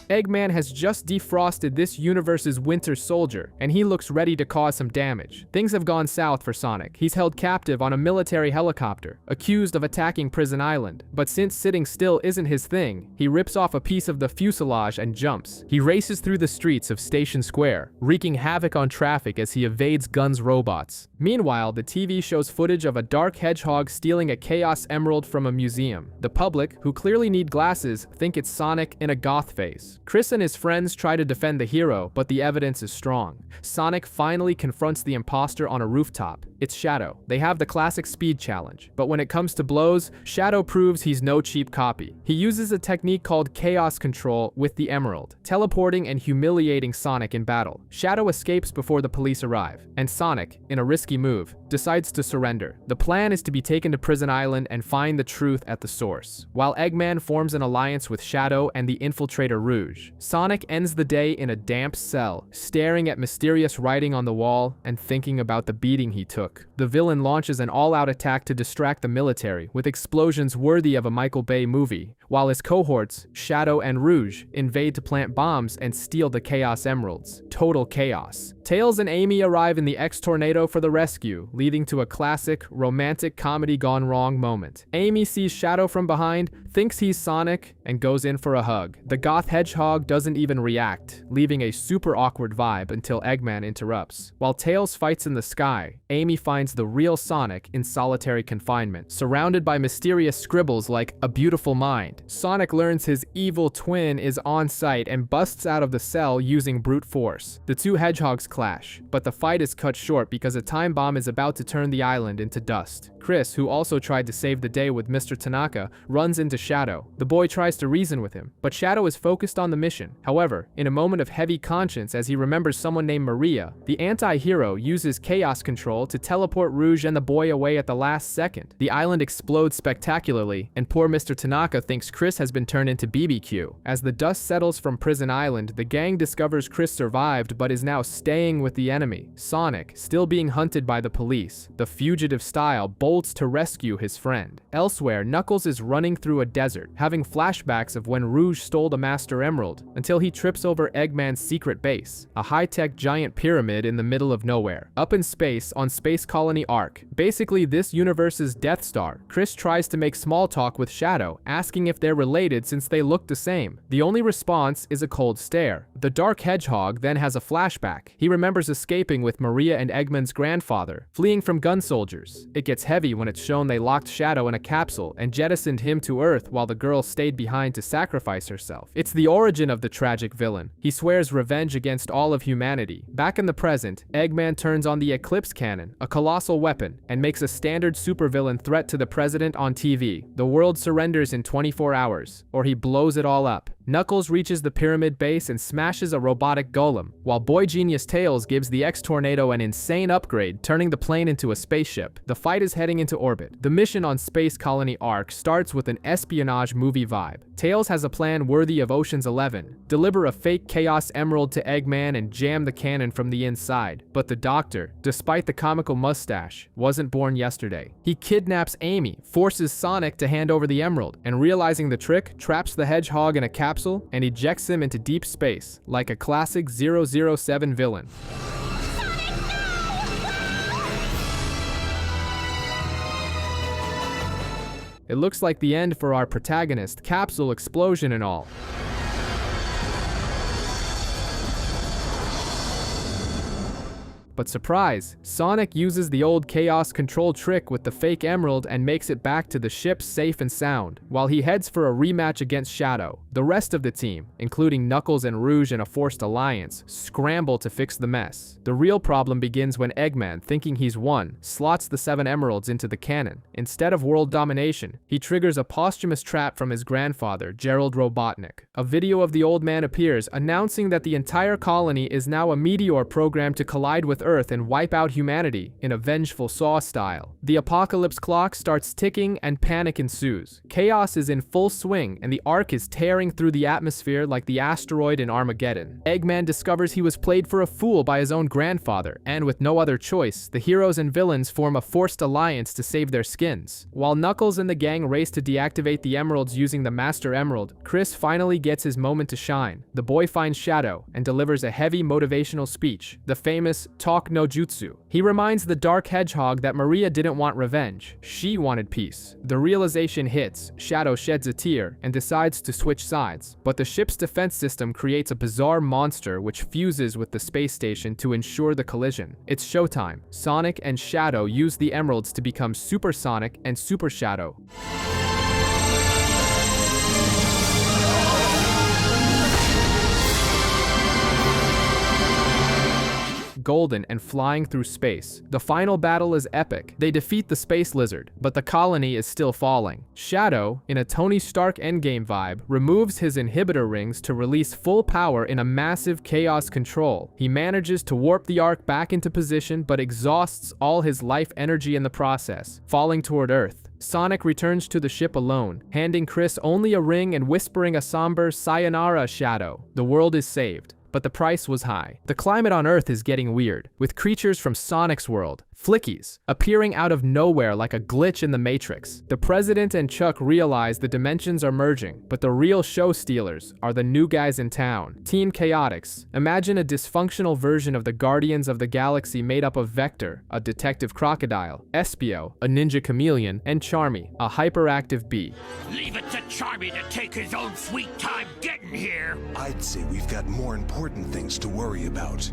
Eggman has just defrosted this universe's Winter Soldier, and he looks ready to cause some damage. Things have gone south for Sonic. He's held captive on a military helicopter, accused of attacking Prison Island. But since sitting still isn't his thing, he rips off a piece of the fuselage and jumps. He races through the streets of Station Square, wreaking havoc on traffic as he evades Gun's robots. Meanwhile, the TV shows footage of a dark hedgehog stealing a Chaos Emerald from a museum. The public, who clearly need glasses, think it's Sonic in a goth phase. Chris and his friends try to defend the hero, but the evidence is strong. Sonic finally confronts the imposter on a rooftop. It's Shadow. They have the classic speed challenge, but when it comes to blows, Shadow proves he's no cheap copy. He uses a technique called chaos control with the emerald, teleporting and humiliating Sonic in battle. Shadow escapes before the police arrive, and Sonic, in a risky move, decides to surrender. The plan is to be taken to Prison Island and find the truth at the source, while Eggman forms an alliance with Shadow and the infiltrator Rouge. Sonic ends the day in a damp cell, staring at mysterious writing on the wall and thinking about the beating he took. The villain launches an all-out attack to distract the military with explosions worthy of a Michael Bay movie, while his cohorts, Shadow and Rouge, invade to plant bombs and steal the Chaos Emeralds. Total chaos. Tails and Amy arrive in the X-Tornado for the rescue, leading to a classic, romantic comedy gone wrong moment. Amy sees Shadow from behind, thinks he's Sonic, and goes in for a hug. The goth hedgehog doesn't even react, leaving a super awkward vibe until Eggman interrupts. While Tails fights in the sky, Amy finds the real Sonic in solitary confinement, surrounded by mysterious scribbles like "A Beautiful Mind." Sonic learns his evil twin is on site and busts out of the cell using brute force. The two hedgehogs clash, but the fight is cut short because a time bomb is about to turn the island into dust. Chris, who also tried to save the day with Mr. Tanaka, runs into Shadow. The boy tries to reason with him, but Shadow is focused on the mission. However, in a moment of heavy conscience as he remembers someone named Maria, the anti-hero uses chaos control to teleport Rouge and the boy away at the last second. The island explodes spectacularly, and poor Mr. Tanaka thinks Chris has been turned into BBQ. As the dust settles from Prison Island, the gang discovers Chris survived but is now staying with the enemy. Sonic, still being hunted by the police, the fugitive style, bolts to rescue his friend. Elsewhere, Knuckles is running through a desert, having flashbacks of when Rouge stole the Master Emerald, until he trips over Eggman's secret base, a high-tech giant pyramid in the middle of nowhere. Up in space, on Space Colony Arc, basically this universe's Death Star, Chris tries to make small talk with Shadow, asking if they're related since they look the same. The only response is a cold stare. The Dark Hedgehog then has a flashback. He remembers escaping with Maria and Eggman's grandfather, fleeing from gun soldiers. It gets heavy when it's shown they locked Shadow in a capsule and jettisoned him to Earth while the girl stayed behind to sacrifice herself. It's the origin of the tragic villain. He swears revenge against all of humanity. Back in the present, Eggman turns on the Eclipse Cannon, a colossal weapon, and makes a standard supervillain threat to the president on TV. The world surrenders in 24 hours, or he blows it all up. Knuckles reaches the pyramid base and smashes a robotic golem, while boy genius Tails gives the X-Tornado an insane upgrade, turning the plane into a spaceship. The fight is heading into orbit. The mission on Space Colony Arc starts with an espionage movie vibe. Tails has a plan worthy of Ocean's 11. Deliver a fake Chaos Emerald to Eggman and jam the cannon from the inside. But the Doctor, despite the comical mustache, wasn't born yesterday. He kidnaps Amy, forces Sonic to hand over the emerald, and realizing the trick, traps the hedgehog in a capsule and ejects him into deep space, like a classic 007 villain. It looks like the end for our protagonist, capsule explosion and all. But surprise, Sonic uses the old chaos control trick with the fake emerald and makes it back to the ship safe and sound, while he heads for a rematch against Shadow. The rest of the team, including Knuckles and Rouge in a forced alliance, scramble to fix the mess. The real problem begins when Eggman, thinking he's won, slots the 7 emeralds into the cannon. Instead of world domination, he triggers a posthumous trap from his grandfather, Gerald Robotnik. A video of the old man appears, announcing that the entire colony is now a meteor programmed to collide with Earth and wipe out humanity in a vengeful Saw style. The apocalypse clock starts ticking and panic ensues. Chaos is in full swing and the Ark is tearing through the atmosphere like the asteroid in Armageddon. Eggman discovers he was played for a fool by his own grandfather, and with no other choice, the heroes and villains form a forced alliance to save their skins. While Knuckles and the gang race to deactivate the emeralds using the Master Emerald, Chris finally gets his moment to shine. The boy finds Shadow and delivers a heavy motivational speech, the famous Talk No Jutsu. He reminds the Dark Hedgehog that Maria didn't want revenge, she wanted peace. The realization hits, Shadow sheds a tear and decides to switch sides, but the ship's defense system creates a bizarre monster which fuses with the space station to ensure the collision. It's showtime. Sonic and Shadow use the emeralds to become Super Sonic and Super Shadow. golden and flying through space. The final battle is epic. They defeat the space lizard, but the colony is still falling. Shadow, in a Tony Stark Endgame vibe, removes his inhibitor rings to release full power in a massive chaos control. He manages to warp the Ark back into position, but exhausts all his life energy in the process, falling toward Earth. Sonic returns to the ship alone, handing Chris only a ring and whispering a somber "Sayonara, Shadow." The world is saved, but the price was high. The climate on Earth is getting weird, with creatures from Sonic's world, Flickies, appearing out of nowhere like a glitch in the Matrix. The President and Chuck realize the dimensions are merging, but the real show stealers are the new guys in town, Team Chaotix. Imagine a dysfunctional version of the Guardians of the Galaxy made up of Vector, a detective crocodile, Espio, a ninja chameleon, and Charmy, a hyperactive bee.
Leave it to Charmy to take his own sweet time getting here.
I'd say we've got more important things to worry about.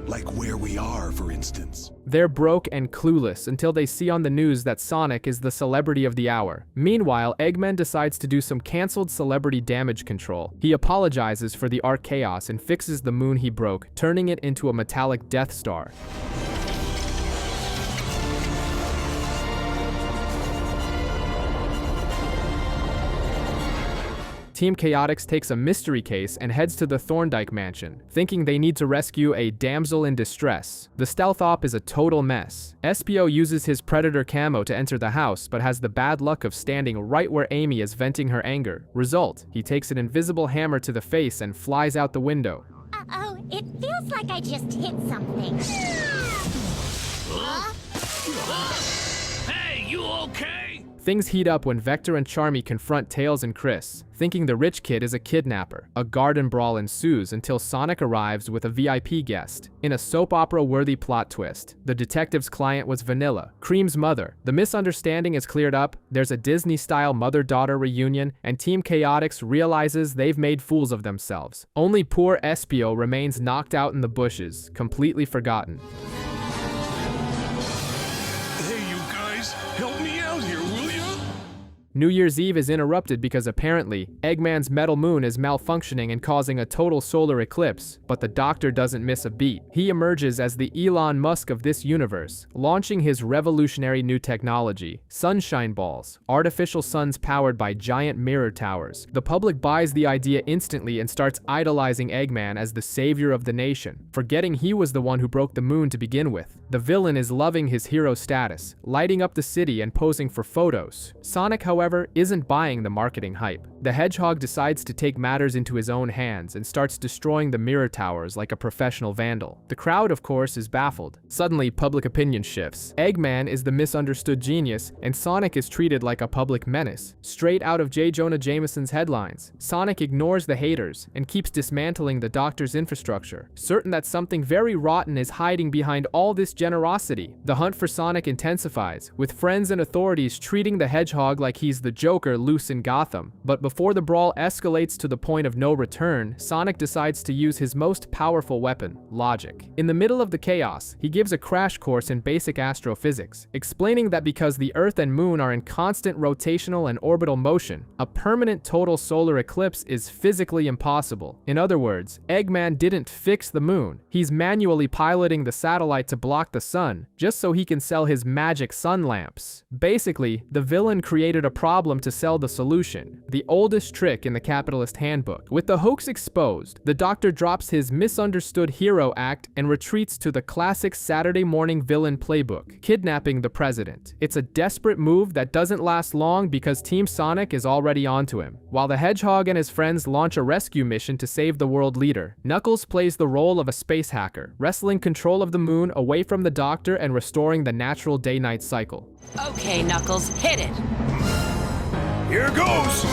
Like where we are, for instance.
They're broke and clueless until they see on the news that Sonic is the celebrity of the hour. Meanwhile, Eggman decides to do some cancelled celebrity damage control. He apologizes for the Ark chaos and fixes the moon he broke, turning it into a metallic Death Star. Team Chaotix takes a mystery case and heads to the Thorndike mansion, thinking they need to rescue a damsel in distress. The stealth op is a total mess. Espio uses his Predator camo to enter the house, but has the bad luck of standing right where Amy is venting her anger. Result, he takes an invisible hammer to the face and flies out the window.
Uh-oh, it feels like I just hit something.
Hey, you okay?
Things heat up when Vector and Charmy confront Tails and Chris, thinking the rich kid is a kidnapper. A garden brawl ensues until Sonic arrives with a VIP guest. In a soap opera-worthy plot twist, the detective's client was Vanilla, Cream's mother. The misunderstanding is cleared up, there's a Disney-style mother-daughter reunion, and Team Chaotix realizes they've made fools of themselves. Only poor Espio remains knocked out in the bushes, completely forgotten.
Hey, you guys, help me out here, will ya?
New Year's Eve is interrupted because apparently, Eggman's metal moon is malfunctioning and causing a total solar eclipse, but the Doctor doesn't miss a beat. He emerges as the Elon Musk of this universe, launching his revolutionary new technology, sunshine balls, artificial suns powered by giant mirror towers. The public buys the idea instantly and starts idolizing Eggman as the savior of the nation, forgetting he was the one who broke the moon to begin with. The villain is loving his hero status, lighting up the city and posing for photos. Sonic, however, isn't buying the marketing hype. The Hedgehog decides to take matters into his own hands and starts destroying the mirror towers like a professional vandal. The crowd, of course, is baffled. Suddenly, public opinion shifts. Eggman is the misunderstood genius, and Sonic is treated like a public menace. Straight out of J. Jonah Jameson's headlines, Sonic ignores the haters and keeps dismantling the Doctor's infrastructure, certain that something very rotten is hiding behind all this generosity. The hunt for Sonic intensifies, with friends and authorities treating the Hedgehog like he's the Joker loose in Gotham. But before the brawl escalates to the point of no return, Sonic decides to use his most powerful weapon, logic. In the middle of the chaos, he gives a crash course in basic astrophysics, explaining that because the Earth and Moon are in constant rotational and orbital motion, a permanent total solar eclipse is physically impossible. In other words, Eggman didn't fix the moon. He's manually piloting the satellite to block the sun, just so he can sell his magic sun lamps. Basically, the villain created a problem to sell the solution, the oldest trick in the capitalist handbook. With the hoax exposed, the Doctor drops his misunderstood hero act and retreats to the classic Saturday morning villain playbook, kidnapping the president. It's a desperate move that doesn't last long because Team Sonic is already onto him. While the Hedgehog and his friends launch a rescue mission to save the world leader, Knuckles plays the role of a space hacker, wresting control of the moon away from the Doctor and restoring the natural day-night cycle.
Okay, Knuckles, hit it.
Here goes!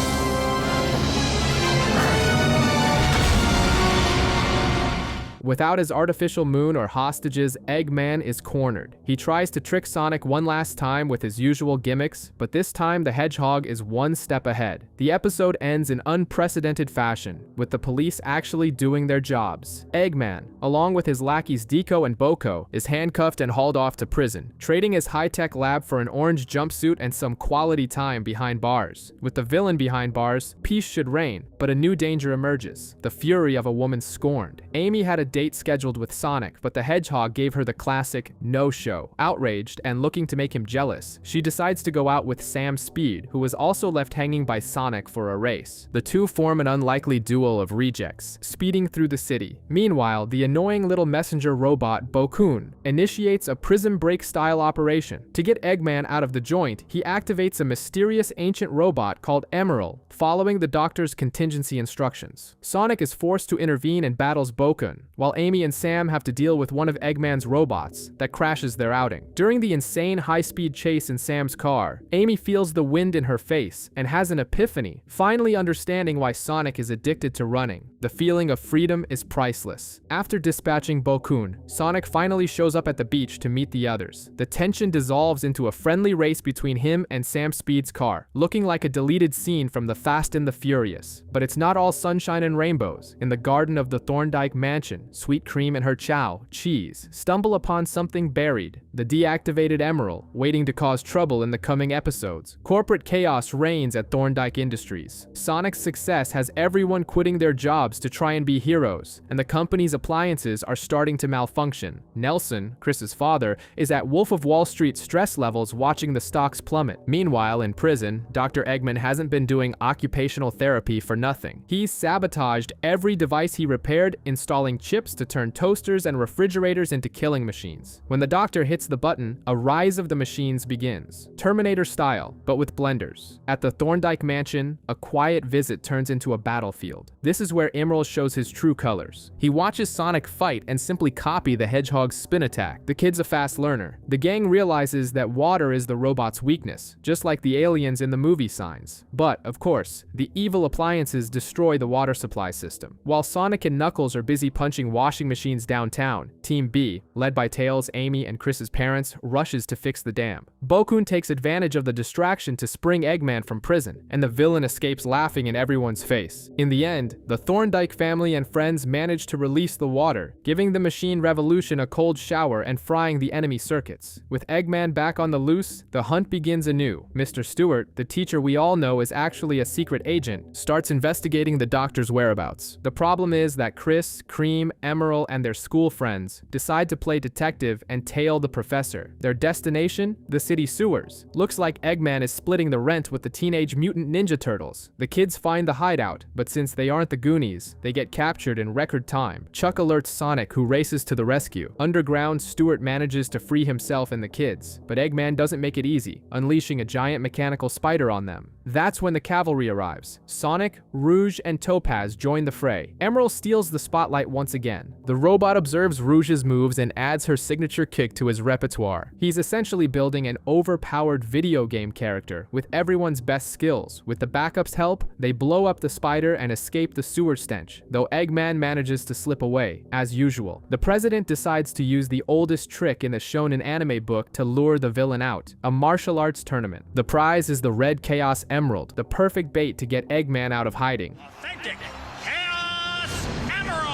Without his artificial moon or hostages, Eggman is cornered. He tries to trick Sonic one last time with his usual gimmicks, but this time the Hedgehog is one step ahead. The episode ends in unprecedented fashion, with the police actually doing their jobs. Eggman, along with his lackeys Deco and Boko, is handcuffed and hauled off to prison, trading his high-tech lab for an orange jumpsuit and some quality time behind bars. With the villain behind bars, peace should reign, but a new danger emerges, the fury of a woman scorned. Amy had a date scheduled with Sonic, but the Hedgehog gave her the classic no-show. Outraged and looking to make him jealous, she decides to go out with Sam Speed, who was also left hanging by Sonic for a race. The two form an unlikely duo of rejects, speeding through the city. Meanwhile, the annoying little messenger robot Bokun initiates a prison break-style operation. To get Eggman out of the joint, he activates a mysterious ancient robot called Emerald, following the Doctor's contingency instructions. Sonic is forced to intervene and battles Bokun, while Amy and Sam have to deal with one of Eggman's robots that crashes their outing. During the insane high-speed chase in Sam's car, Amy feels the wind in her face and has an epiphany, finally understanding why Sonic is addicted to running. The feeling of freedom is priceless. After dispatching Bokun, Sonic finally shows up at the beach to meet the others. The tension dissolves into a friendly race between him and Sam Speed's car, looking like a deleted scene from The Fast and the Furious. But it's not all sunshine and rainbows. In the garden of the Thorndike mansion, Sweet Cream and her chow, Cheese, stumble upon something buried, the deactivated Emerald, waiting to cause trouble in the coming episodes. Corporate chaos reigns at Thorndike Industries. Sonic's success has everyone quitting their jobs to try and be heroes, and the company's appliances are starting to malfunction. Nelson, Chris's father, is at Wolf of Wall Street stress levels watching the stocks plummet. Meanwhile, in prison, Dr. Eggman hasn't been doing occupational therapy for nothing. He's sabotaged every device he repaired, installing chips to turn toasters and refrigerators into killing machines. When the Doctor hits the button, a rise of the machines begins, Terminator style, but with blenders. At the Thorndike mansion, a quiet visit turns into a battlefield. This is where Emerald shows his true colors. He watches Sonic fight and simply copy the Hedgehog's spin attack. The kid's a fast learner. The gang realizes that water is the robot's weakness, just like the aliens in the movie signs. But, of course, the evil appliances destroy the water supply system. While Sonic and Knuckles are busy punching washing machines downtown, Team B, led by Tails, Amy, and Chris's parents, rushes to fix the dam. Bokun takes advantage of the distraction to spring Eggman from prison, and the villain escapes laughing in everyone's face. In the end, the Thorndike family and friends manage to release the water, giving the machine revolution a cold shower and frying the enemy circuits. With Eggman back on the loose, the hunt begins anew. Mr. Stewart, the teacher we all know is actually a secret agent, starts investigating the Doctor's whereabouts. The problem is that Chris, Cream, Emerald, and their school friends decide to play detective and tail the professor. Their destination? The city sewers. Looks like Eggman is splitting the rent with the Teenage Mutant Ninja Turtles. The kids find the hideout, but since they aren't the Goonies, they get captured in record time. Chuck alerts Sonic, who races to the rescue. Underground, Stewart manages to free himself and the kids, but Eggman doesn't make it easy, unleashing a giant mechanical spider on them. That's when the cavalry arrives. Sonic, Rouge, and Topaz join the fray. Emerald steals the spotlight once again. The robot observes Rouge's moves and adds her signature kick to his repertoire. He's essentially building an overpowered video game character with everyone's best skills. With the backup's help, they blow up the spider and escape the sewer stench, though Eggman manages to slip away, as usual. The president decides to use the oldest trick in the shonen anime book to lure the villain out, a martial arts tournament. The prize is the Red Chaos Emerald, the perfect bait to get Eggman out of hiding.
Authentic Chaos Emerald!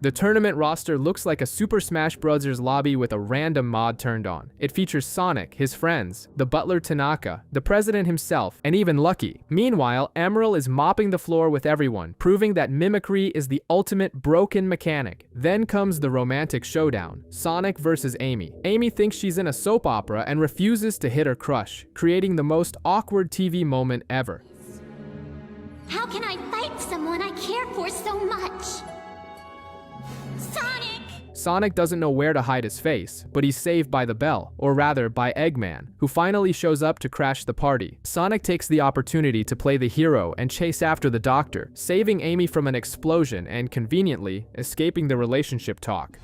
The tournament roster looks like a Super Smash Bros. Lobby with a random mod turned on. It features Sonic, his friends, the butler Tanaka, the president himself, and even Lucky. Meanwhile, Emerald is mopping the floor with everyone, proving that mimicry is the ultimate broken mechanic. Then comes the romantic showdown, Sonic versus Amy. Amy thinks she's in a soap opera and refuses to hit her crush, creating the most awkward TV moment ever.
How can I fight someone I care for so much? Sonic!
Sonic doesn't know where to hide his face, but he's saved by the bell, or rather by Eggman, who finally shows up to crash the party. Sonic takes the opportunity to play the hero and chase after the Doctor, saving Amy from an explosion and, conveniently, escaping the relationship talk.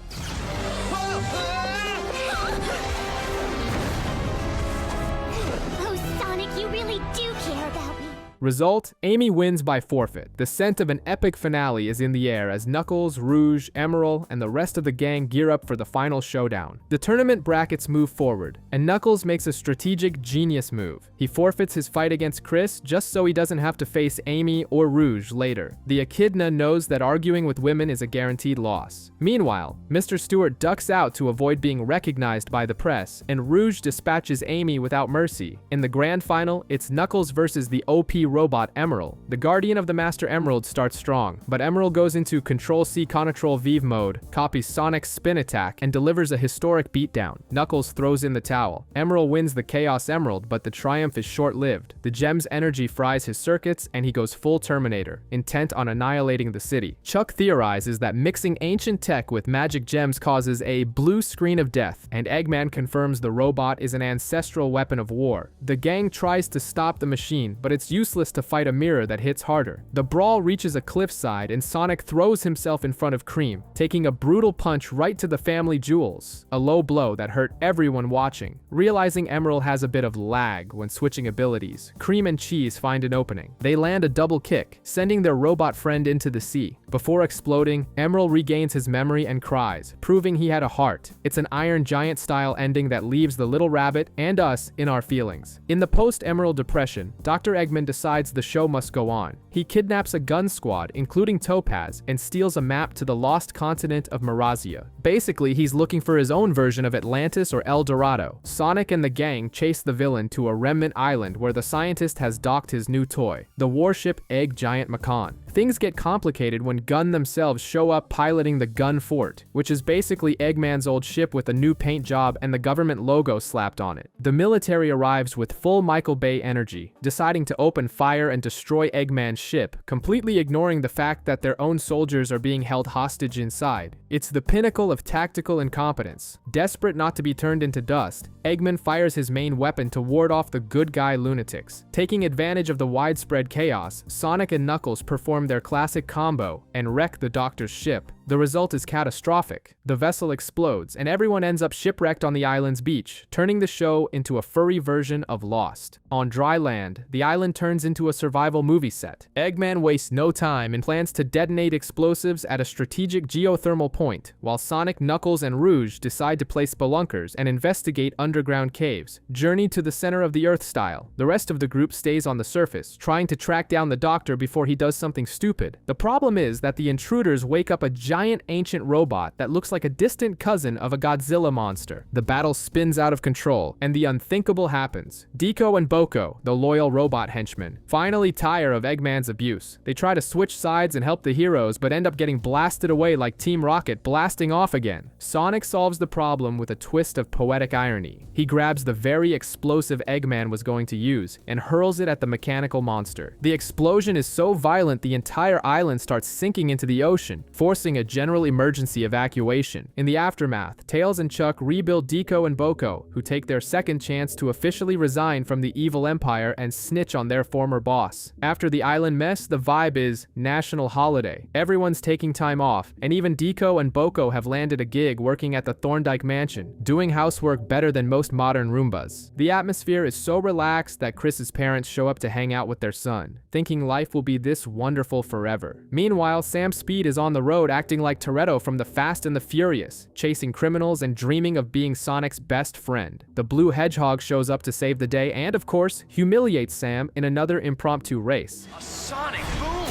Oh, Sonic, you really do care about me.
Result, Amy wins by forfeit. The scent of an epic finale is in the air as Knuckles, Rouge, Emerald, and the rest of the gang gear up for the final showdown. The tournament brackets move forward, and Knuckles makes a strategic genius move. He forfeits his fight against Chris just so he doesn't have to face Amy or Rouge later. The Echidna knows that arguing with women is a guaranteed loss. Meanwhile, Mr. Stewart ducks out to avoid being recognized by the press, and Rouge dispatches Amy without mercy. In the grand final, it's Knuckles versus the OP robot Emerald. The Guardian of the Master Emerald starts strong, but Emerald goes into Control-C, Control-V mode, copies Sonic's spin attack, and delivers a historic beatdown. Knuckles throws in the towel. Emerald wins the Chaos Emerald, but the triumph is short-lived. The gem's energy fries his circuits, and he goes full Terminator, intent on annihilating the city. Chuck theorizes that mixing ancient tech with magic gems causes a blue screen of death, and Eggman confirms the robot is an ancestral weapon of war. The gang tries to stop the machine, but it's useless to fight a mirror that hits harder. The brawl reaches a cliffside, and Sonic throws himself in front of Cream, taking a brutal punch right to the family jewels, a low blow that hurt everyone watching. Realizing Emerald has a bit of lag when switching abilities, Cream and Cheese find an opening. They land a double kick, sending their robot friend into the sea. Before exploding, Emerald regains his memory and cries, proving he had a heart. It's an Iron Giant style ending that leaves the little rabbit and us in our feelings. In the post-Emerald depression, Dr. Eggman decides the show must go on. He kidnaps a gun squad, including Topaz, and steals a map to the lost continent of Marazia. Basically, he's looking for his own version of Atlantis or El Dorado. Sonic and the gang chase the villain to a remnant island where the scientist has docked his new toy, the warship Egg Giant Macan. Things get complicated when Gun themselves show up piloting the Gun Fort, which is basically Eggman's old ship with a new paint job and the government logo slapped on it. The military arrives with full Michael Bay energy, deciding to open fire and destroy Eggman's ship, completely ignoring the fact that their own soldiers are being held hostage inside. It's the pinnacle of tactical incompetence. Desperate not to be turned into dust, Eggman fires his main weapon to ward off the good guy lunatics. Taking advantage of the widespread chaos, Sonic and Knuckles perform their classic combo and wreck the Doctor's ship. The result is catastrophic. The vessel explodes, and everyone ends up shipwrecked on the island's beach, turning the show into a furry version of Lost. On dry land, the island turns into a survival movie set. Eggman wastes no time and plans to detonate explosives at a strategic geothermal point, while Sonic, Knuckles, and Rouge decide to play spelunkers and investigate underground caves, journey to the center of the Earth style. The rest of the group stays on the surface, trying to track down the Doctor before he does something stupid. The problem is that the intruders wake up a giant ancient robot that looks like a distant cousin of a Godzilla monster. The battle spins out of control, and the unthinkable happens. Deco and Boko, the loyal robot henchmen, finally tire of Eggman's abuse. They try to switch sides and help the heroes, but end up getting blasted away like Team Rocket blasting off again. Sonic solves the problem with a twist of poetic irony. He grabs the very explosive Eggman was going to use and hurls it at the mechanical monster. The explosion is so violent the entire island starts sinking into the ocean, forcing a general emergency evacuation. In the aftermath, Tails and Chuck rebuild Deco and Boko, who take their second chance to officially resign from the evil empire and snitch on their former boss. After the island mess, the vibe is national holiday. Everyone's taking time off, and even Deco and Boko have landed a gig working at the Thorndike Mansion, doing housework better than most modern Roombas. The atmosphere is so relaxed that Chris's parents show up to hang out with their son, thinking life will be this wonderful forever. Meanwhile, Sam Speed is on the road acting like Toretto from the Fast and the Furious, chasing criminals and dreaming of being Sonic's best friend. The Blue Hedgehog shows up to save the day and, of course, humiliates Sam in another impromptu race.
A sonic boom!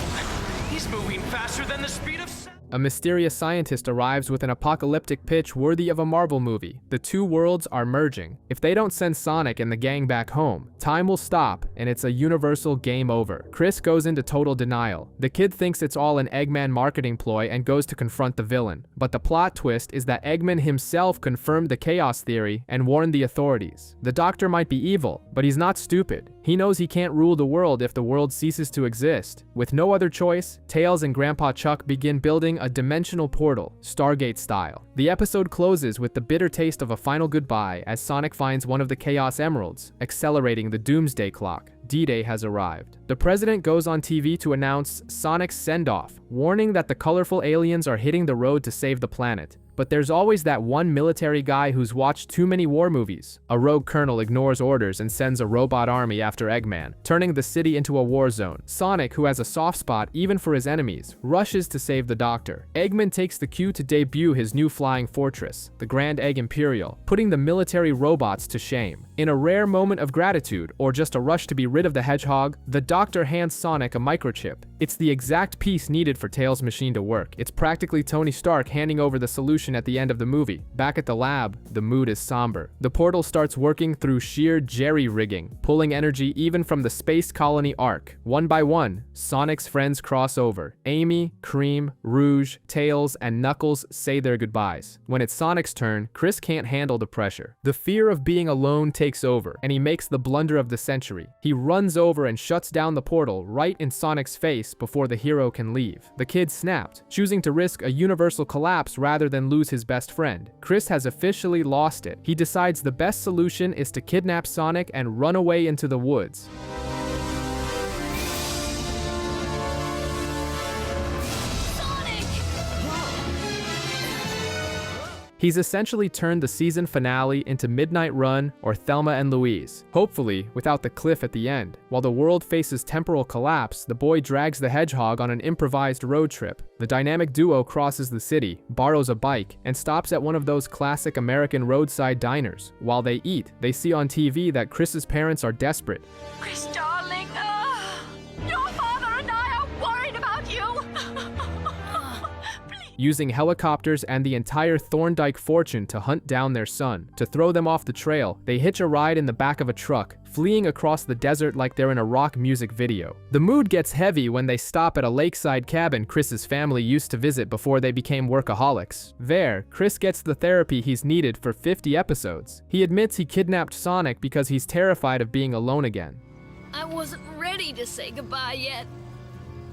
He's moving faster than the speed of sound.
A mysterious scientist arrives with an apocalyptic pitch worthy of a Marvel movie. The two worlds are merging. If they don't send Sonic and the gang back home, time will stop and it's a universal game over. Chris goes into total denial. The kid thinks it's all an Eggman marketing ploy and goes to confront the villain. But the plot twist is that Eggman himself confirmed the chaos theory and warned the authorities. The Doctor might be evil, but he's not stupid. He knows he can't rule the world if the world ceases to exist. With no other choice, Tails and Grandpa Chuck begin building a dimensional portal, Stargate style. The episode closes with the bitter taste of a final goodbye as Sonic finds one of the Chaos Emeralds, accelerating the doomsday clock. D-Day has arrived. The president goes on TV to announce Sonic's send-off, warning that the colorful aliens are hitting the road to save the planet. But there's always that one military guy who's watched too many war movies. A rogue colonel ignores orders and sends a robot army after Eggman, turning the city into a war zone. Sonic, who has a soft spot even for his enemies, rushes to save the Doctor. Eggman takes the cue to debut his new flying fortress, the Grand Egg Imperial, putting the military robots to shame. In a rare moment of gratitude, or just a rush to be rid rid of the hedgehog, the doctor hands Sonic a microchip. It's the exact piece needed for Tails' machine to work. It's practically Tony Stark handing over the solution at the end of the movie. Back at the lab, the mood is somber. The portal starts working through sheer jerry-rigging, pulling energy even from the space colony Ark. One by one, Sonic's friends cross over. Amy, Cream, Rouge, Tails, and Knuckles say their goodbyes. When it's Sonic's turn, Chris can't handle the pressure. The fear of being alone takes over, and he makes the blunder of the century. He runs over and shuts down the portal right in Sonic's face before the hero can leave. The kid snapped, choosing to risk a universal collapse rather than lose his best friend. Chris has officially lost it. He decides the best solution is to kidnap Sonic and run away into the woods. He's essentially turned the season finale into Midnight Run or Thelma and Louise, hopefully without the cliff at the end. While the world faces temporal collapse, the boy drags the hedgehog on an improvised road trip. The dynamic duo crosses the city, borrows a bike, and stops at one of those classic American roadside diners. While they eat, they see on TV that Chris's parents are desperate.
Chris, darling, your father and I are worried about you.
Using helicopters and the entire Thorndike fortune to hunt down their son. To throw them off the trail, they hitch a ride in the back of a truck, fleeing across the desert like they're in a rock music video. The mood gets heavy when they stop at a lakeside cabin Chris's family used to visit before they became workaholics. There, Chris gets the therapy he's needed for 50 episodes. He admits he kidnapped Sonic because he's terrified of being alone again.
I wasn't ready to say goodbye yet.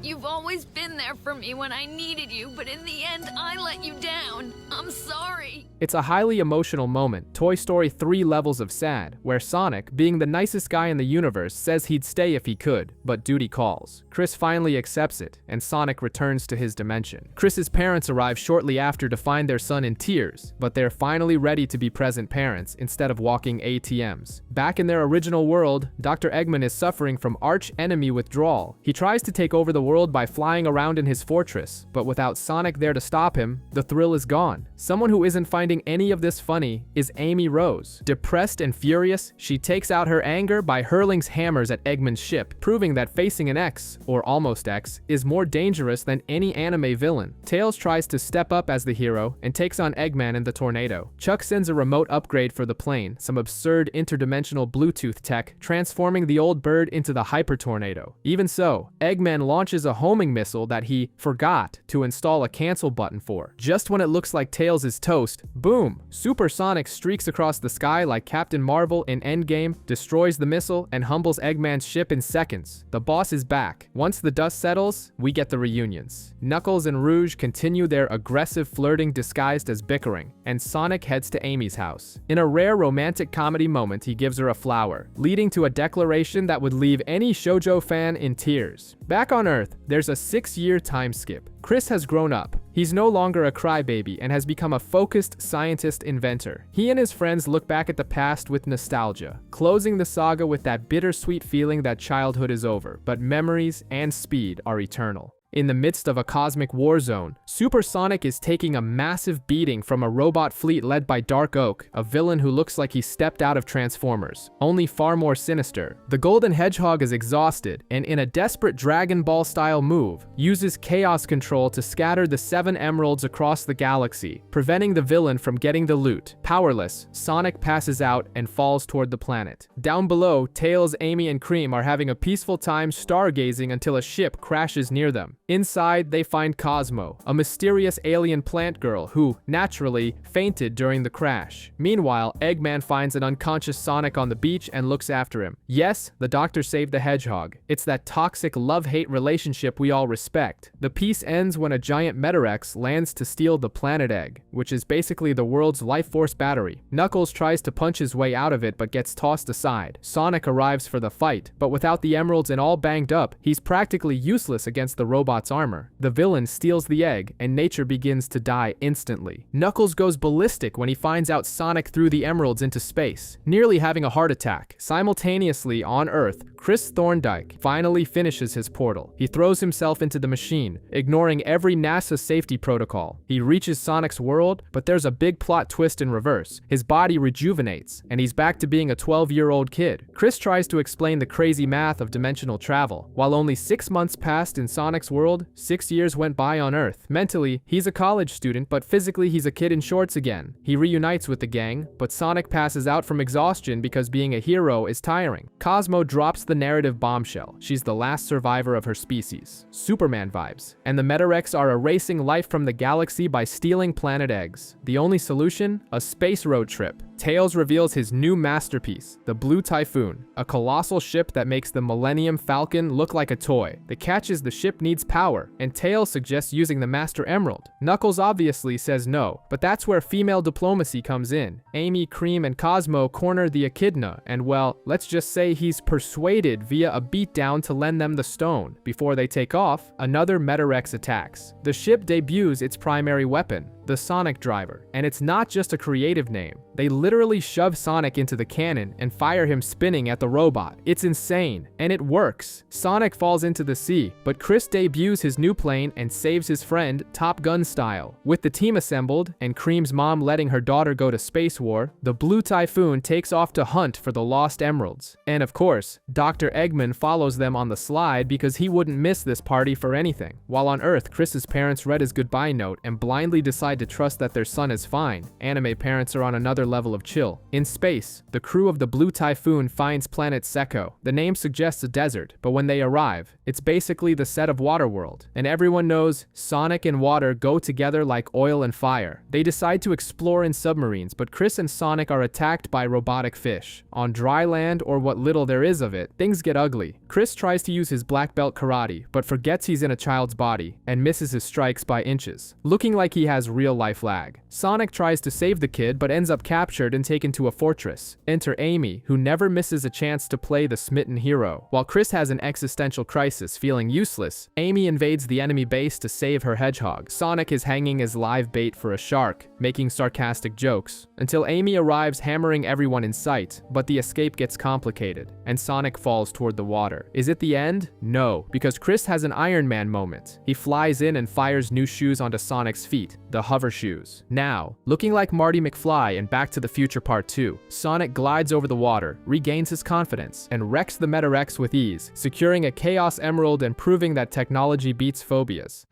You've always been there for me when I needed you, but in the end, I let you down. I'm sorry.
It's a highly emotional moment, Toy Story 3 levels of sad, where Sonic, being the nicest guy in the universe, says he'd stay if he could, but duty calls. Chris finally accepts it, and Sonic returns to his dimension. Chris's parents arrive shortly after to find their son in tears, but they're finally ready to be present parents instead of walking ATMs. Back in their original world, Dr. Eggman is suffering from arch-enemy withdrawal. He tries to take over the world by flying around in his fortress, but without Sonic there to stop him, the thrill is gone. Someone who isn't finding any of this funny is Amy Rose. Depressed and furious, she takes out her anger by hurling hammers at Eggman's ship, proving that facing an X, or almost X, is more dangerous than any anime villain. Tails tries to step up as the hero and takes on Eggman in the tornado. Chuck sends a remote upgrade for the plane, some absurd interdimensional Bluetooth tech, transforming the old bird into the hyper tornado. Even so, Eggman launches a homing missile that he forgot to install a cancel button for. Just when it looks like Tails is toast, boom! Supersonic streaks across the sky like Captain Marvel in Endgame, destroys the missile, and humbles Eggman's ship in seconds. The boss is back. Once the dust settles, we get the reunions. Knuckles and Rouge continue their aggressive flirting disguised as bickering, and Sonic heads to Amy's house. In a rare romantic comedy moment, he gives her a flower, leading to a declaration that would leave any shoujo fan in tears. Back on Earth, there's a 6-year time skip. Chris has grown up. He's no longer a crybaby and has become a focused scientist inventor. He and his friends look back at the past with nostalgia, closing the saga with that bittersweet feeling that childhood is over, but memories and speed are eternal. In the midst of a cosmic war zone, Supersonic is taking a massive beating from a robot fleet led by Dark Oak, a villain who looks like he stepped out of Transformers, only far more sinister. The Golden Hedgehog is exhausted, and in a desperate Dragon Ball-style move, uses Chaos Control to scatter the 7 emeralds across the galaxy, preventing the villain from getting the loot. Powerless, Sonic passes out and falls toward the planet. Down below, Tails, Amy, and Cream are having a peaceful time stargazing until a ship crashes near them. Inside, they find Cosmo, a mysterious alien plant girl who, naturally, fainted during the crash. Meanwhile, Eggman finds an unconscious Sonic on the beach and looks after him. Yes, the doctor saved the hedgehog. It's that toxic love-hate relationship we all respect. The piece ends when a giant Metarex lands to steal the planet egg, which is basically the world's life force battery. Knuckles tries to punch his way out of it but gets tossed aside. Sonic arrives for the fight, but without the emeralds and all banged up, he's practically useless against the robot robot's armor. The villain steals the egg, and nature begins to die instantly. Knuckles goes ballistic when he finds out Sonic threw the emeralds into space, nearly having a heart attack. Simultaneously, on Earth, Chris Thorndike finally finishes his portal. He throws himself into the machine, ignoring every NASA safety protocol. He reaches Sonic's world, but there's a big plot twist in reverse. His body rejuvenates, and he's back to being a 12-year-old kid. Chris tries to explain the crazy math of dimensional travel. While only 6 months passed in Sonic's world, 6 years went by on Earth. Mentally, he's a college student, but physically he's a kid in shorts again. He reunites with the gang, but Sonic passes out from exhaustion because being a hero is tiring. Cosmo drops the narrative bombshell. She's the last survivor of her species. Superman vibes. And the Metarex are erasing life from the galaxy by stealing planet eggs. The only solution? A space road trip. Tails reveals his new masterpiece, the Blue Typhoon, a colossal ship that makes the Millennium Falcon look like a toy. The catch is the ship needs power, and Tails suggests using the Master Emerald. Knuckles obviously says no, but that's where female diplomacy comes in. Amy, Cream, and Cosmo corner the Echidna, and well, let's just say he's persuaded via a beatdown to lend them the stone. Before they take off, another Metarex attacks. The ship debuts its primary weapon, the Sonic Driver, and it's not just a creative name. They literally shove Sonic into the cannon and fire him spinning at the robot. It's insane, and it works. Sonic falls into the sea, but Chris debuts his new plane and saves his friend Top Gun style. With the team assembled, and Cream's mom letting her daughter go to space war, the Blue Typhoon takes off to hunt for the lost emeralds. And of course, Dr. Eggman follows them on the slide because he wouldn't miss this party for anything. While on Earth, Chris's parents read his goodbye note and blindly decide to trust that their son is fine. Anime parents are on another level of chill. In space, the crew of the Blue Typhoon finds planet Sekko. The name suggests a desert, but when they arrive, it's basically the set of Waterworld. And everyone knows Sonic and water go together like oil and fire. They decide to explore in submarines, but Chris and Sonic are attacked by robotic fish. On dry land, or what little there is of it, things get ugly. Chris tries to use his black belt karate, but forgets he's in a child's body, and misses his strikes by inches, looking like he has real-life lag. Sonic tries to save the kid, but ends up captured and taken to a fortress. Enter Amy, who never misses a chance to play the smitten hero. While Chris has an existential crisis, feeling useless, Amy invades the enemy base to save her hedgehog. Sonic is hanging as live bait for a shark, making sarcastic jokes, until Amy arrives hammering everyone in sight, but the escape gets complicated, and Sonic falls toward the water. Is it the end? No, because Chris has an Iron Man moment. He flies in and fires new shoes onto Sonic's feet, the hover shoes. Now, looking like Marty McFly in Back to the Future Part 2, Sonic glides over the water, regains his confidence, and wrecks the Metarex with ease, securing a Chaos Emerald and proving that technology beats phobias.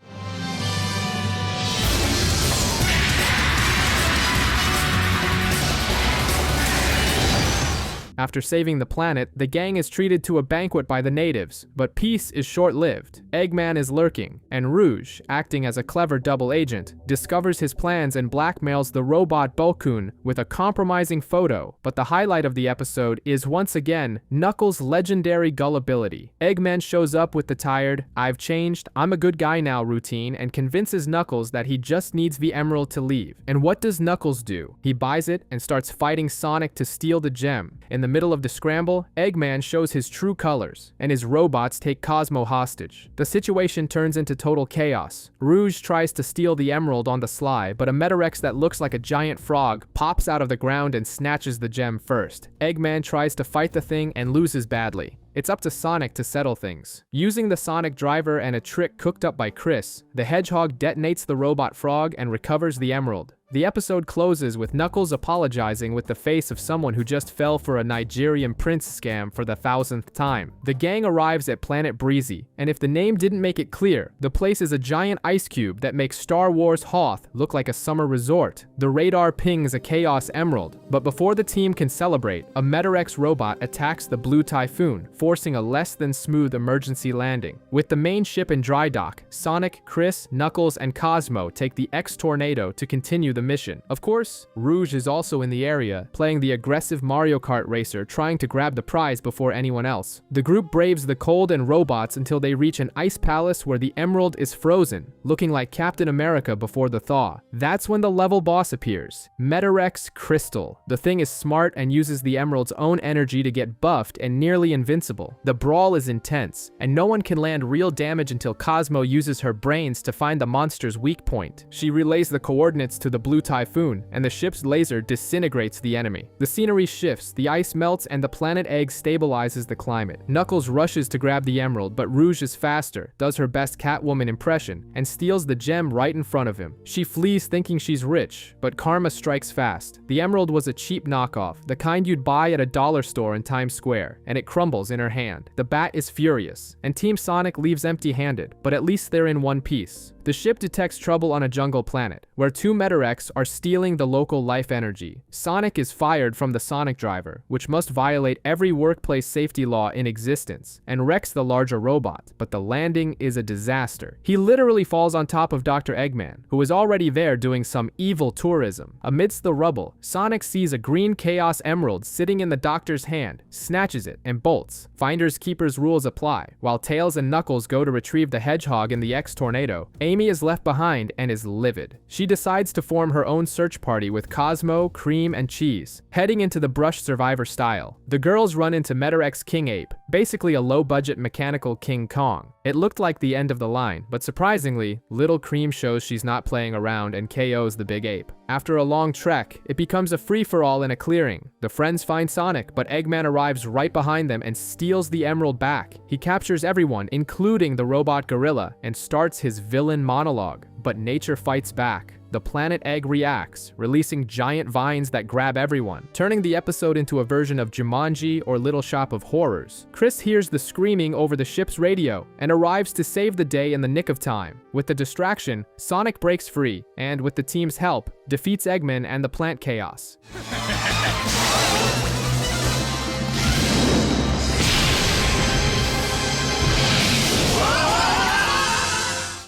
After saving the planet, the gang is treated to a banquet by the natives, but peace is short-lived. Eggman is lurking, and Rouge, acting as a clever double agent, discovers his plans and blackmails the robot Bulkun with a compromising photo. But the highlight of the episode is once again Knuckles' legendary gullibility. Eggman shows up with the tired, "I've changed, I'm a good guy now" routine and convinces Knuckles that he just needs the emerald to leave. And what does Knuckles do? He buys it and starts fighting Sonic to steal the gem. In the middle of the scramble, Eggman shows his true colors, and his robots take Cosmo hostage. The situation turns into total chaos. Rouge tries to steal the emerald on the sly, but a Metarex that looks like a giant frog pops out of the ground and snatches the gem first. Eggman tries to fight the thing and loses badly. It's up to Sonic to settle things. Using the Sonic Driver and a trick cooked up by Chris, the hedgehog detonates the robot frog and recovers the emerald. The episode closes with Knuckles apologizing with the face of someone who just fell for a Nigerian prince scam for the 1000th time. The gang arrives at Planet Breezy, and if the name didn't make it clear, the place is a giant ice cube that makes Star Wars Hoth look like a summer resort. The radar pings a Chaos Emerald, but before the team can celebrate, a Metarex robot attacks the Blue Typhoon, forcing a less than smooth emergency landing. With the main ship in dry dock, Sonic, Chris, Knuckles, and Cosmo take the X-Tornado to continue the mission. Of course, Rouge is also in the area, playing the aggressive Mario Kart racer, trying to grab the prize before anyone else. The group braves the cold and robots until they reach an ice palace where the emerald is frozen, looking like Captain America before the thaw. That's when the level boss appears, Metarex Crystal. The thing is smart and uses the emerald's own energy to get buffed and nearly invincible. The brawl is intense, and no one can land real damage until Cosmo uses her brains to find the monster's weak point. She relays the coordinates to the Blue Typhoon, and the ship's laser disintegrates the enemy. The scenery shifts, the ice melts, and the planet Egg stabilizes the climate. Knuckles rushes to grab the emerald, but Rouge is faster, does her best Catwoman impression, and steals the gem right in front of him. She flees thinking she's rich, but karma strikes fast. The emerald was a cheap knockoff, the kind you'd buy at a dollar store in Times Square, and it crumbles in her hand. The bat is furious, and Team Sonic leaves empty-handed, but at least they're in one piece. The ship detects trouble on a jungle planet, where two Metarex are stealing the local life energy. Sonic is fired from the Sonic Driver, which must violate every workplace safety law in existence, and wrecks the larger robot, but the landing is a disaster. He literally falls on top of Dr. Eggman, who is already there doing some evil tourism. Amidst the rubble, Sonic sees a green Chaos Emerald sitting in the doctor's hand, snatches it, and bolts. Finders Keepers rules apply. While Tails and Knuckles go to retrieve the Hedgehog in the X-Tornado, Amy is left behind and is livid. She decides to form her own search party with Cosmo, Cream, and Cheese, heading into the Brush Survivor style. The girls run into Metarex King Ape, basically a low-budget mechanical King Kong. It looked like the end of the line, but surprisingly, little Cream shows she's not playing around and KOs the big ape. After a long trek, it becomes a free-for-all in a clearing. The friends find Sonic, but Eggman arrives right behind them and steals the emerald back. He captures everyone, including the robot gorilla, and starts his villain monologue. But nature fights back. The planet Egg reacts, releasing giant vines that grab everyone, turning the episode into a version of Jumanji or Little Shop of Horrors. Chris hears the screaming over the ship's radio and arrives to save the day in the nick of time. With the distraction, Sonic breaks free and, with the team's help, defeats Eggman and the plant chaos.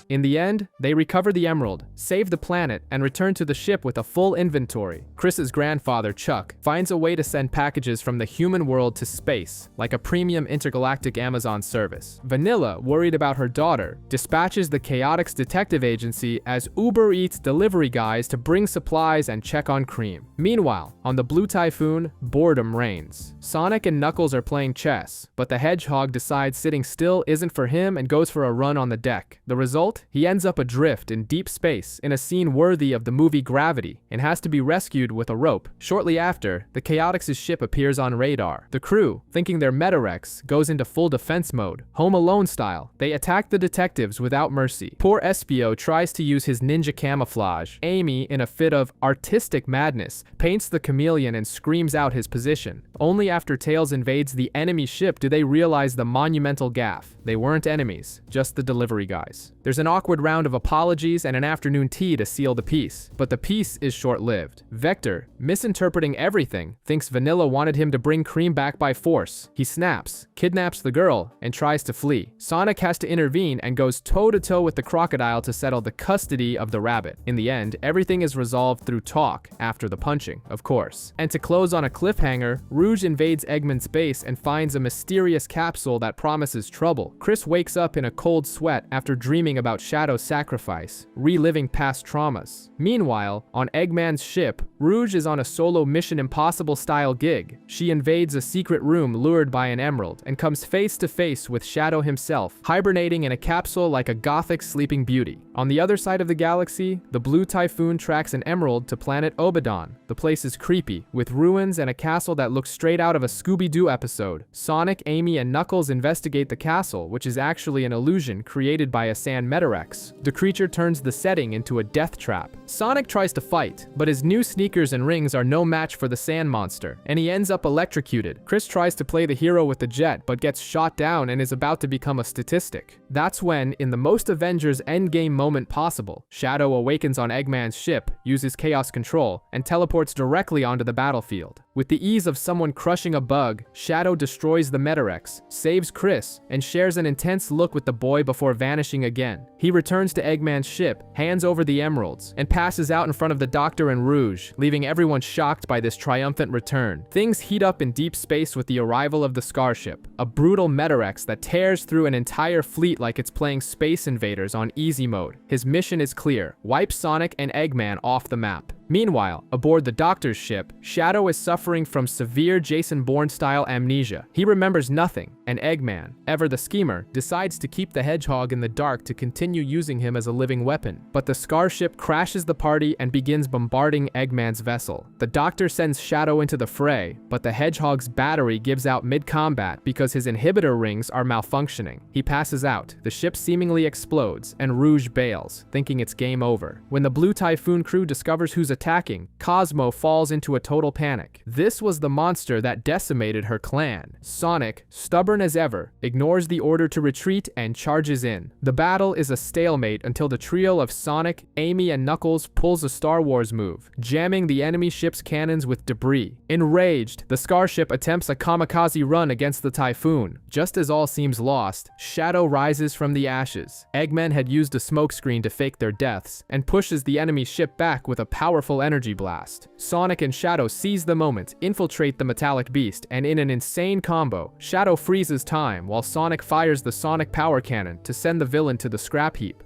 In the end, they recover the emerald, save the planet, and return to the ship with a full inventory. Chris's grandfather, Chuck, finds a way to send packages from the human world to space, like a premium intergalactic Amazon service. Vanilla, worried about her daughter, dispatches the Chaotix Detective Agency as Uber Eats delivery guys to bring supplies and check on Cream. Meanwhile, on the Blue Typhoon, boredom reigns. Sonic and Knuckles are playing chess, but the Hedgehog decides sitting still isn't for him and goes for a run on the deck. The result? He ends up adrift in deep space in a scene worthy of the movie Gravity and has to be rescued with a rope. Shortly after, the Chaotix's ship appears on radar. The crew, thinking they're Metarex, goes into full defense mode, Home Alone style. They attack the detectives without mercy. Poor Espio tries to use his ninja camouflage. Amy, in a fit of artistic madness, paints the chameleon and screams out his position. Only after Tails invades the enemy ship do they realize the monumental gaffe. They weren't enemies, just the delivery guys. There's an awkward round of apologies and an afternoon tea to seal the peace, but the peace is short-lived. Vector, misinterpreting everything, thinks Vanilla wanted him to bring Cream back by force. He snaps, kidnaps the girl, and tries to flee. Sonic has to intervene and goes toe-to-toe with the crocodile to settle the custody of the rabbit. In the end, everything is resolved through talk, after the punching, of course. And to close on a cliffhanger, Rouge invades Eggman's base and finds a mysterious capsule that promises trouble. Chris wakes up in a cold sweat after dreaming about Shadow's sacrifice, reliving past traumas. Meanwhile, on Eggman's ship, Rouge is on a solo Mission Impossible style gig. She invades a secret room lured by an emerald and comes face to face with Shadow himself, hibernating in a capsule like a gothic sleeping beauty. On the other side of the galaxy, the Blue Typhoon tracks an emerald to planet Obadon. The place is creepy, with ruins and a castle that looks straight out of a Scooby-Doo episode. Sonic, Amy, and Knuckles investigate the castle, which is actually an illusion created by a sand Metarex. The creature turns the setting into a death trap. Sonic tries to fight, but his new sneak sneakers and rings are no match for the sand monster, and he ends up electrocuted. Chris tries to play the hero with the jet, but gets shot down and is about to become a statistic. That's when, in the most Avengers endgame moment possible, Shadow awakens on Eggman's ship, uses chaos control, and teleports directly onto the battlefield. With the ease of someone crushing a bug, Shadow destroys the Metarex, saves Chris, and shares an intense look with the boy before vanishing again. He returns to Eggman's ship, hands over the emeralds, and passes out in front of the Doctor and Rouge, leaving everyone shocked by this triumphant return. Things heat up in deep space with the arrival of the Scarship, a brutal Metarex that tears through an entire fleet like it's playing Space Invaders on easy mode. His mission is clear: wipe Sonic and Eggman off the map. Meanwhile, aboard the Doctor's ship, Shadow is suffering from severe Jason Bourne-style amnesia. He remembers nothing, and Eggman, ever the schemer, decides to keep the Hedgehog in the dark to continue using him as a living weapon. But the Scarship crashes the party and begins bombarding Eggman's vessel. The Doctor sends Shadow into the fray, but the Hedgehog's battery gives out mid-combat because his inhibitor rings are malfunctioning. He passes out, the ship seemingly explodes, and Rouge bails, thinking it's game over. When the Blue Typhoon crew discovers who's attacking, Cosmo falls into a total panic. This was the monster that decimated her clan. Sonic, stubborn as ever, ignores the order to retreat and charges in. The battle is a stalemate until the trio of Sonic, Amy, and Knuckles pulls a Star Wars move, jamming the enemy ship's cannons with debris. Enraged, the Scarship attempts a kamikaze run against the Typhoon. Just as all seems lost, Shadow rises from the ashes. Eggman had used a smokescreen to fake their deaths, and pushes the enemy ship back with a powerful energy blast. Sonic and Shadow seize the moment, infiltrate the metallic beast, and in an insane combo, Shadow freezes time while Sonic fires the Sonic Power Cannon to send the villain to the scrap heap.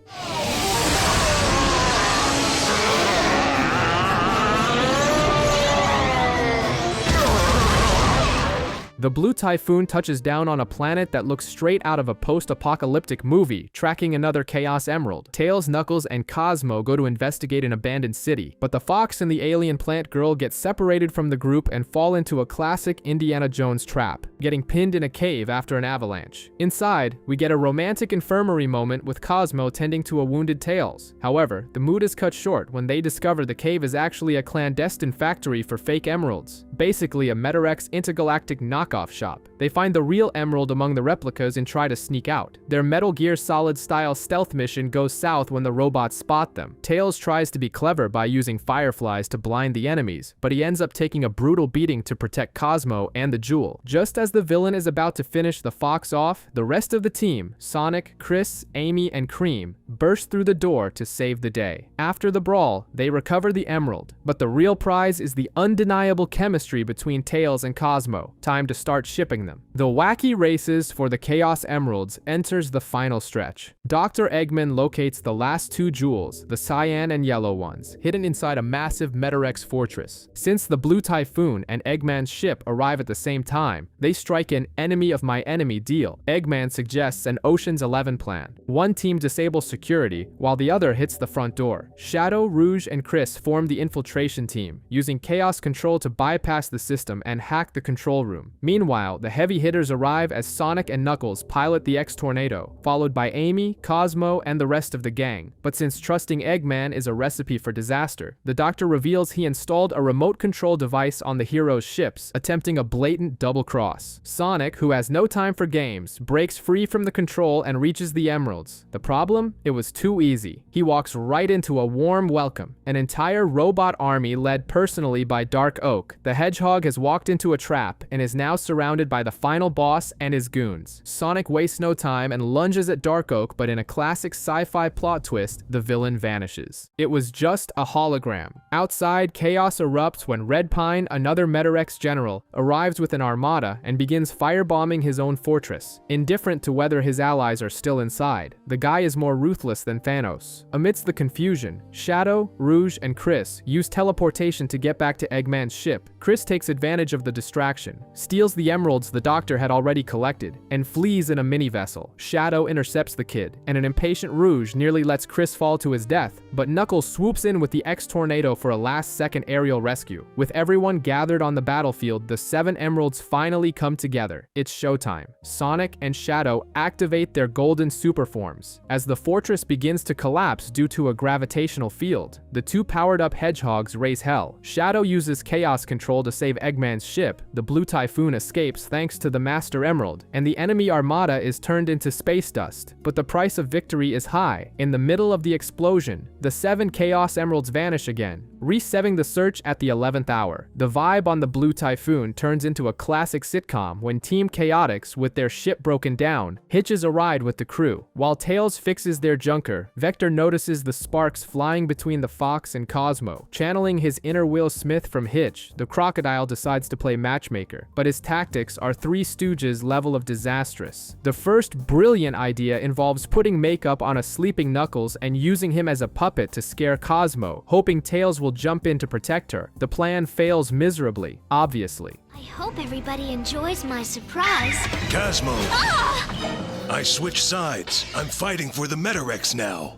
The Blue Typhoon touches down on a planet that looks straight out of a post-apocalyptic movie, tracking another Chaos Emerald. Tails, Knuckles, and Cosmo go to investigate an abandoned city, but the Fox and the alien plant girl get separated from the group and fall into a classic Indiana Jones trap, getting pinned in a cave after an avalanche. Inside, we get a romantic infirmary moment with Cosmo tending to a wounded Tails. However, the mood is cut short when they discover the cave is actually a clandestine factory for fake emeralds, basically a Metarex Intergalactic knockoff shop. They find the real emerald among the replicas and try to sneak out. Their Metal Gear Solid style stealth mission goes south when the robots spot them. Tails tries to be clever by using fireflies to blind the enemies, but he ends up taking a brutal beating to protect Cosmo and the jewel. Just as the villain is about to finish the Fox off, the rest of the team, Sonic, Chris, Amy, and Cream, burst through the door to save the day. After the brawl, they recover the emerald, but the real prize is the undeniable chemistry between Tails and Cosmo. Time to start shipping them. The wacky races for the Chaos Emeralds enters the final stretch. Dr. Eggman locates the last two jewels, the cyan and yellow ones, hidden inside a massive Metarex fortress. Since the Blue Typhoon and Eggman's ship arrive at the same time, they strike an enemy of my enemy deal. Eggman suggests an Ocean's 11 plan. One team disables security, while the other hits the front door. Shadow, Rouge, and Chris form the infiltration team, using chaos control to bypass the system and hack the control room. Meanwhile, the heavy hitters arrive as Sonic and Knuckles pilot the X-Tornado, followed by Amy, Cosmo, and the rest of the gang. But since trusting Eggman is a recipe for disaster, the Doctor reveals he installed a remote control device on the hero's ships, attempting a blatant double cross. Sonic, who has no time for games, breaks free from the control and reaches the emeralds. The problem? It was too easy. He walks right into a warm welcome. An entire robot army led personally by Dark Oak. The Hedgehog has walked into a trap and is now surrounded by the final boss and his goons. Sonic wastes no time and lunges at Dark Oak, but in a classic sci-fi plot twist, the villain vanishes. It was just a hologram. Outside, chaos erupts when Red Pine, another Metarex general, arrives with an armada and begins firebombing his own fortress, indifferent to whether his allies are still inside. The guy is more ruthless than Thanos. Amidst the confusion, Shadow, Rouge, and Chris use teleportation to get back to Eggman's ship. Chris takes advantage of the distraction, steals steals the emeralds the Doctor had already collected, and flees in a mini-vessel. Shadow intercepts the kid, and an impatient Rouge nearly lets Chris fall to his death, but Knuckles swoops in with the X-Tornado for a last-second aerial rescue. With everyone gathered on the battlefield, the 7 emeralds finally come together. It's showtime. Sonic and Shadow activate their golden super forms. As the fortress begins to collapse due to a gravitational field, the 2 powered-up hedgehogs raise hell. Shadow uses chaos control to save Eggman's ship, the Blue Typhoon escapes thanks to the Master Emerald, and the enemy armada is turned into space dust. But the price of victory is high. In the middle of the explosion, the 7 Chaos Emeralds vanish again, resetting the search at the 11th hour. The vibe on the Blue Typhoon turns into a classic sitcom when Team Chaotix, with their ship broken down, hitches a ride with the crew. While Tails fixes their junker, Vector notices the sparks flying between the Fox and Cosmo. Channeling his inner Will Smith from Hitch, the crocodile decides to play matchmaker, but his tactics are Three Stooges level of disastrous. The first brilliant idea involves putting makeup on a sleeping Knuckles and using him as a puppet to scare Cosmo, hoping Tails will jump in to protect her. The plan fails miserably, obviously.
I hope everybody enjoys my surprise.
Cosmo! I switched sides. I'm fighting for the Metarex now.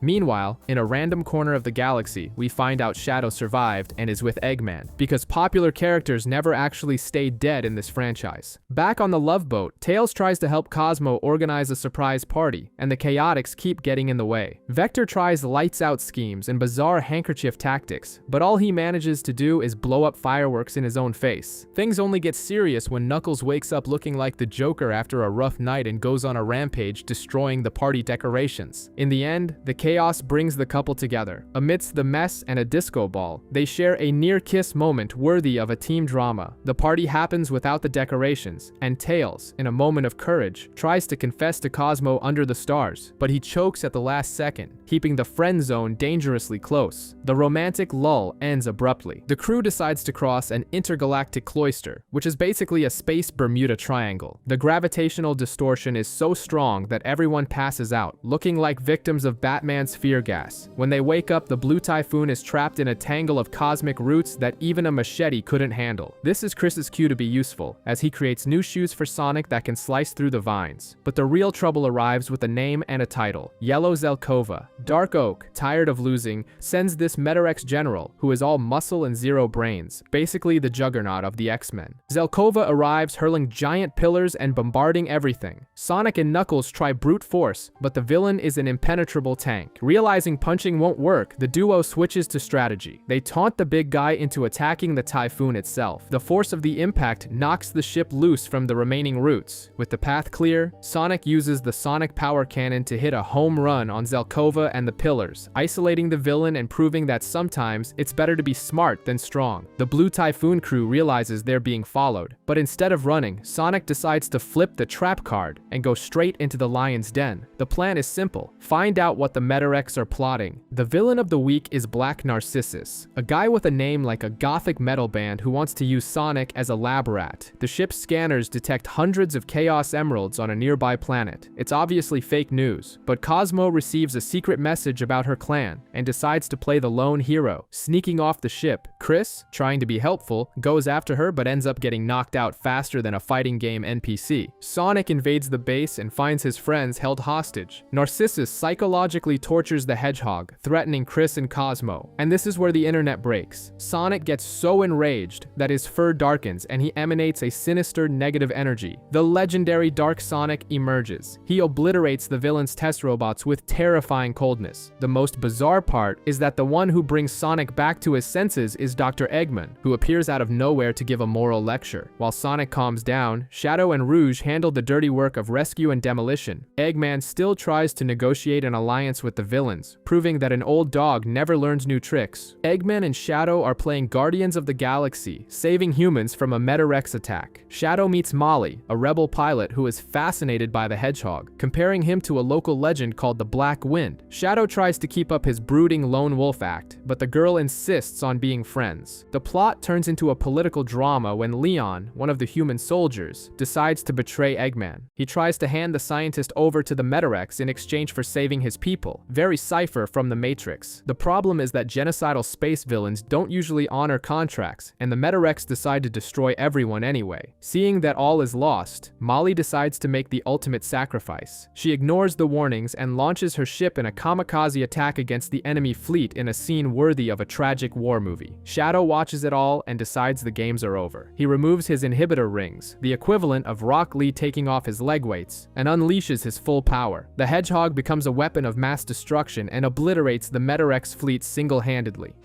Meanwhile, in a random corner of the galaxy, we find out Shadow survived and is with Eggman, because popular characters never actually stayed dead in this franchise. Back on the Love Boat, Tails tries to help Cosmo organize a surprise party, and the Chaotix keep getting in the way. Vector tries lights-out schemes and bizarre handkerchief tactics, but all he manages to do is blow up fireworks in his own face. Things only get serious when Knuckles wakes up looking like the Joker after a rough night and goes on a rampage, destroying the party decorations. In the end, the chaos brings the couple together. Amidst the mess and a disco ball, they share a near-kiss moment worthy of a team drama. The party happens without the decorations, and Tails, in a moment of courage, tries to confess to Cosmo under the stars, but he chokes at the last second, keeping the friend zone dangerously close. The romantic lull ends abruptly. The crew decides to cross an intergalactic cloister, which is basically a space Bermuda Triangle. The gravitational distortion is so strong that everyone passes out, looking like victims of Batman's fear gas. When they wake up, the Blue Typhoon is trapped in a tangle of cosmic roots that even a machete couldn't handle. This is Chris's cue to be useful, as he creates new shoes for Sonic that can slice through the vines. But the real trouble arrives with a name and a title. Yellow Zelkova. Dark Oak, tired of losing, sends this Metarex general, who is all muscle and zero brains, basically the juggernaut of the X-Men. Zelkova arrives hurling giant pillars and bombarding everything. Sonic and Knuckles try brute force, but the villain is an impenetrable tank. Realizing punching won't work, the duo switches to strategy. They taunt the big guy into attacking the Typhoon itself. The force of the impact knocks the ship loose from the remaining routes. With the path clear, Sonic uses the Sonic Power Cannon to hit a home run on Zelkova and the pillars, isolating the villain and proving that sometimes it's better to be smart than strong. The Blue Typhoon crew realizes they're being followed, but instead of running, Sonic decides to flip the trap card and go straight into the lion's den. The plan is simple. Find out what the Metarex are plotting. The villain of the week is Black Narcissus, a guy with a name like a gothic metal band who wants to use Sonic as a lab rat. The ship's scanners detect hundreds of Chaos Emeralds on a nearby planet. It's obviously fake news, but Cosmo receives a secret message about her clan and decides to play the lone hero, sneaking off the ship. Chris, trying to be helpful, goes after her but ends up getting knocked out faster than a fighting game NPC. Sonic invades the base and finds his friends held hostage. Narcissus psychologically tortures the hedgehog, threatening Chris and Cosmo. And this is where the internet breaks. Sonic gets so enraged that his fur darkens and he emanates a sinister negative energy. The legendary Dark Sonic emerges. He obliterates the villain's test robots with terrifying coldness. The most bizarre part is that the one who brings Sonic back to his senses is Dr. Eggman, who appears out of nowhere to give a moral lecture. While Sonic calms down, Shadow and Rouge handle the dirty work of rescue and demolition. Eggman still tries to negotiate an alliance with the villains, proving that an old dog never learns new tricks. Eggman and Shadow are playing Guardians of the Galaxy, saving humans from a Metarex attack. Shadow meets Molly, a rebel pilot who is fascinated by the hedgehog, comparing him to a local legend called the Black Wind. Shadow tries to keep up his brooding lone wolf act, but the girl insists on being friends. The plot turns into a political drama when Leon, one of the human soldiers, decides to betray Eggman. He tries to hand the scientist over to the Metarex in exchange for saving his people, very Cypher from the Matrix. The problem is that genocidal space villains don't usually honor contracts, and the Metarex decide to destroy everyone anyway. Seeing that all is lost, Molly decides to make the ultimate sacrifice. She ignores the warnings and launches her ship in a kamikaze attack against the enemy fleet in a scene worthy of a tragic war movie. Shadow watches it all and decides the games are over. He removes his inhibitor rings, the equivalent of Rock Lee taking off his leg weights, and unleashes his full power. The Hedgehog becomes a weapon of mass destruction and obliterates the Metarex fleet single-handedly.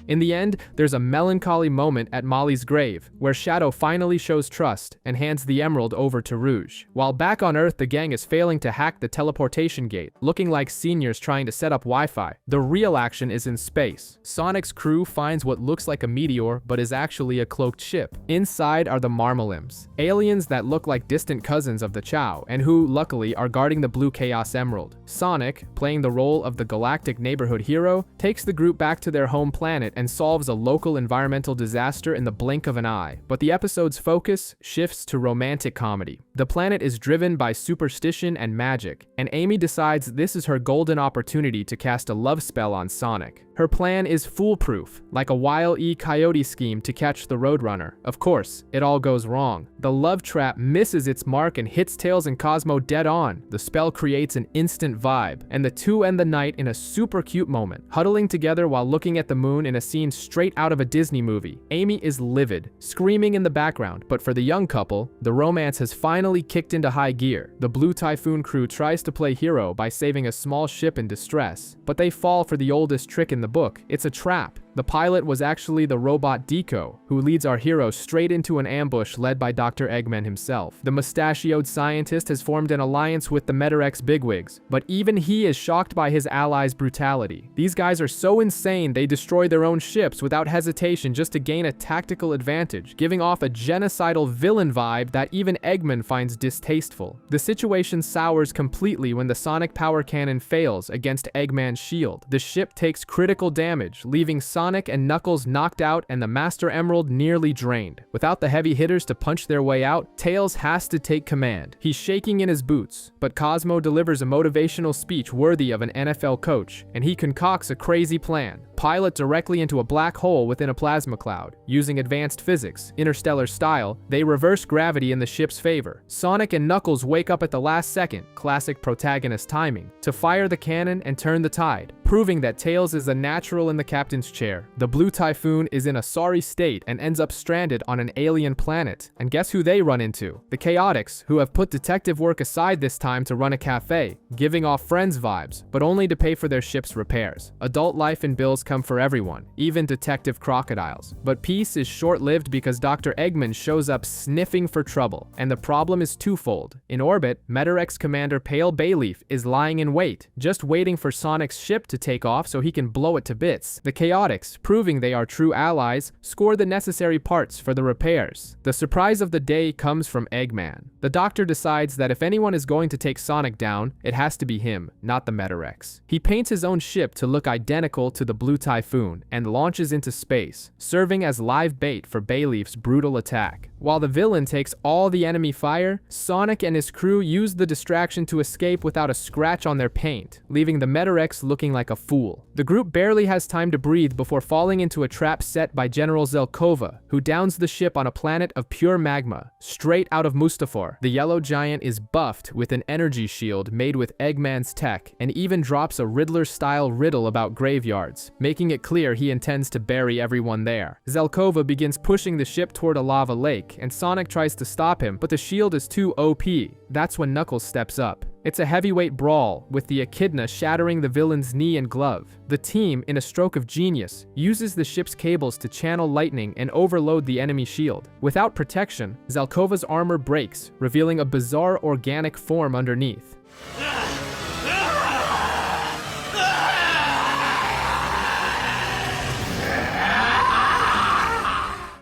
In the end, there's a melancholy moment at Molly's grave, where Shadow finally shows trust and hands the emerald over to Rouge. While back on Earth, the gang is failing to hack the teleportation gate, looking like seniors trying to set up Wi-Fi. The real action is in space. Sonic's crew finds what looks like a meteor, but is actually a cloaked ship. Inside are the Marmalims, aliens that look like distant cousins of the Chow, and who, luckily, are guarding the Blue Chaos Emerald. Sonic, playing the role of the galactic neighborhood hero, takes the group back to their home planet and solves a local environmental disaster in the blink of an eye. But the episode's focus shifts to romantic comedy. The planet is driven by superstition and magic, and Amy decides this is her golden opportunity to cast a love spell on Sonic. Her plan is foolproof, like a Wile E. Coyote scheme to catch the Roadrunner. Of course, it all goes wrong. The love trap misses its mark and hits Tails and Cosmo dead on. The spell creates an instant vibe, and the two end the night in a super cute moment, huddling together while looking at the moon in a scene straight out of a Disney movie. Amy is livid, screaming in the background, but for the young couple, the romance has finally kicked into high gear. The Blue Typhoon crew tries to play hero by saving a small ship in distress, but they fall for the oldest trick in the book. It's a trap. The pilot was actually the robot Deco, who leads our hero straight into an ambush led by Dr. Eggman himself. The mustachioed scientist has formed an alliance with the Metarex bigwigs, but even he is shocked by his allies' brutality. These guys are so insane they destroy their own ships without hesitation just to gain a tactical advantage, giving off a genocidal villain vibe that even Eggman finds distasteful. The situation sours completely when the sonic power cannon fails against Eggman's shield. The ship takes critical damage, leaving Sonic and Knuckles knocked out and the Master Emerald nearly drained. Without the heavy hitters to punch their way out, Tails has to take command. He's shaking in his boots, but Cosmo delivers a motivational speech worthy of an NFL coach, and he concocts a crazy plan. Pilot directly into a black hole within a plasma cloud. Using advanced physics, interstellar style, they reverse gravity in the ship's favor. Sonic and Knuckles wake up at the last second, classic protagonist timing, to fire the cannon and turn the tide, proving that Tails is a natural in the captain's chair. The Blue Typhoon is in a sorry state and ends up stranded on an alien planet. And guess who they run into? The Chaotix, who have put detective work aside this time to run a cafe, giving off Friends vibes, but only to pay for their ship's repairs. Adult life and bills come for everyone, even detective crocodiles. But peace is short-lived because Dr. Eggman shows up sniffing for trouble, and the problem is twofold. In orbit, Metarex Commander Pale Bayleaf is lying in wait, just waiting for Sonic's ship to take off so he can blow it to bits. The Chaotix, proving they are true allies, score the necessary parts for the repairs. The surprise of the day comes from Eggman. The Doctor decides that if anyone is going to take Sonic down, it has to be him, not the Metarex. He paints his own ship to look identical to the Blue Typhoon and launches into space, serving as live bait for Bayleaf's brutal attack. While the villain takes all the enemy fire, Sonic and his crew use the distraction to escape without a scratch on their paint, leaving the Metarex looking like a fool. The group barely has time to breathe before falling into a trap set by General Zelkova, who downs the ship on a planet of pure magma, straight out of Mustafar. The yellow giant is buffed with an energy shield made with Eggman's tech, and even drops a Riddler-style riddle about graveyards, making it clear he intends to bury everyone there. Zelkova begins pushing the ship toward a lava lake, and Sonic tries to stop him, but the shield is too OP. That's when Knuckles steps up. It's a heavyweight brawl, with the Echidna shattering the villain's knee and glove. The team, in a stroke of genius, uses the ship's cables to channel lightning and overload the enemy shield. Without protection, Zelkova's armor breaks, revealing a bizarre organic form underneath.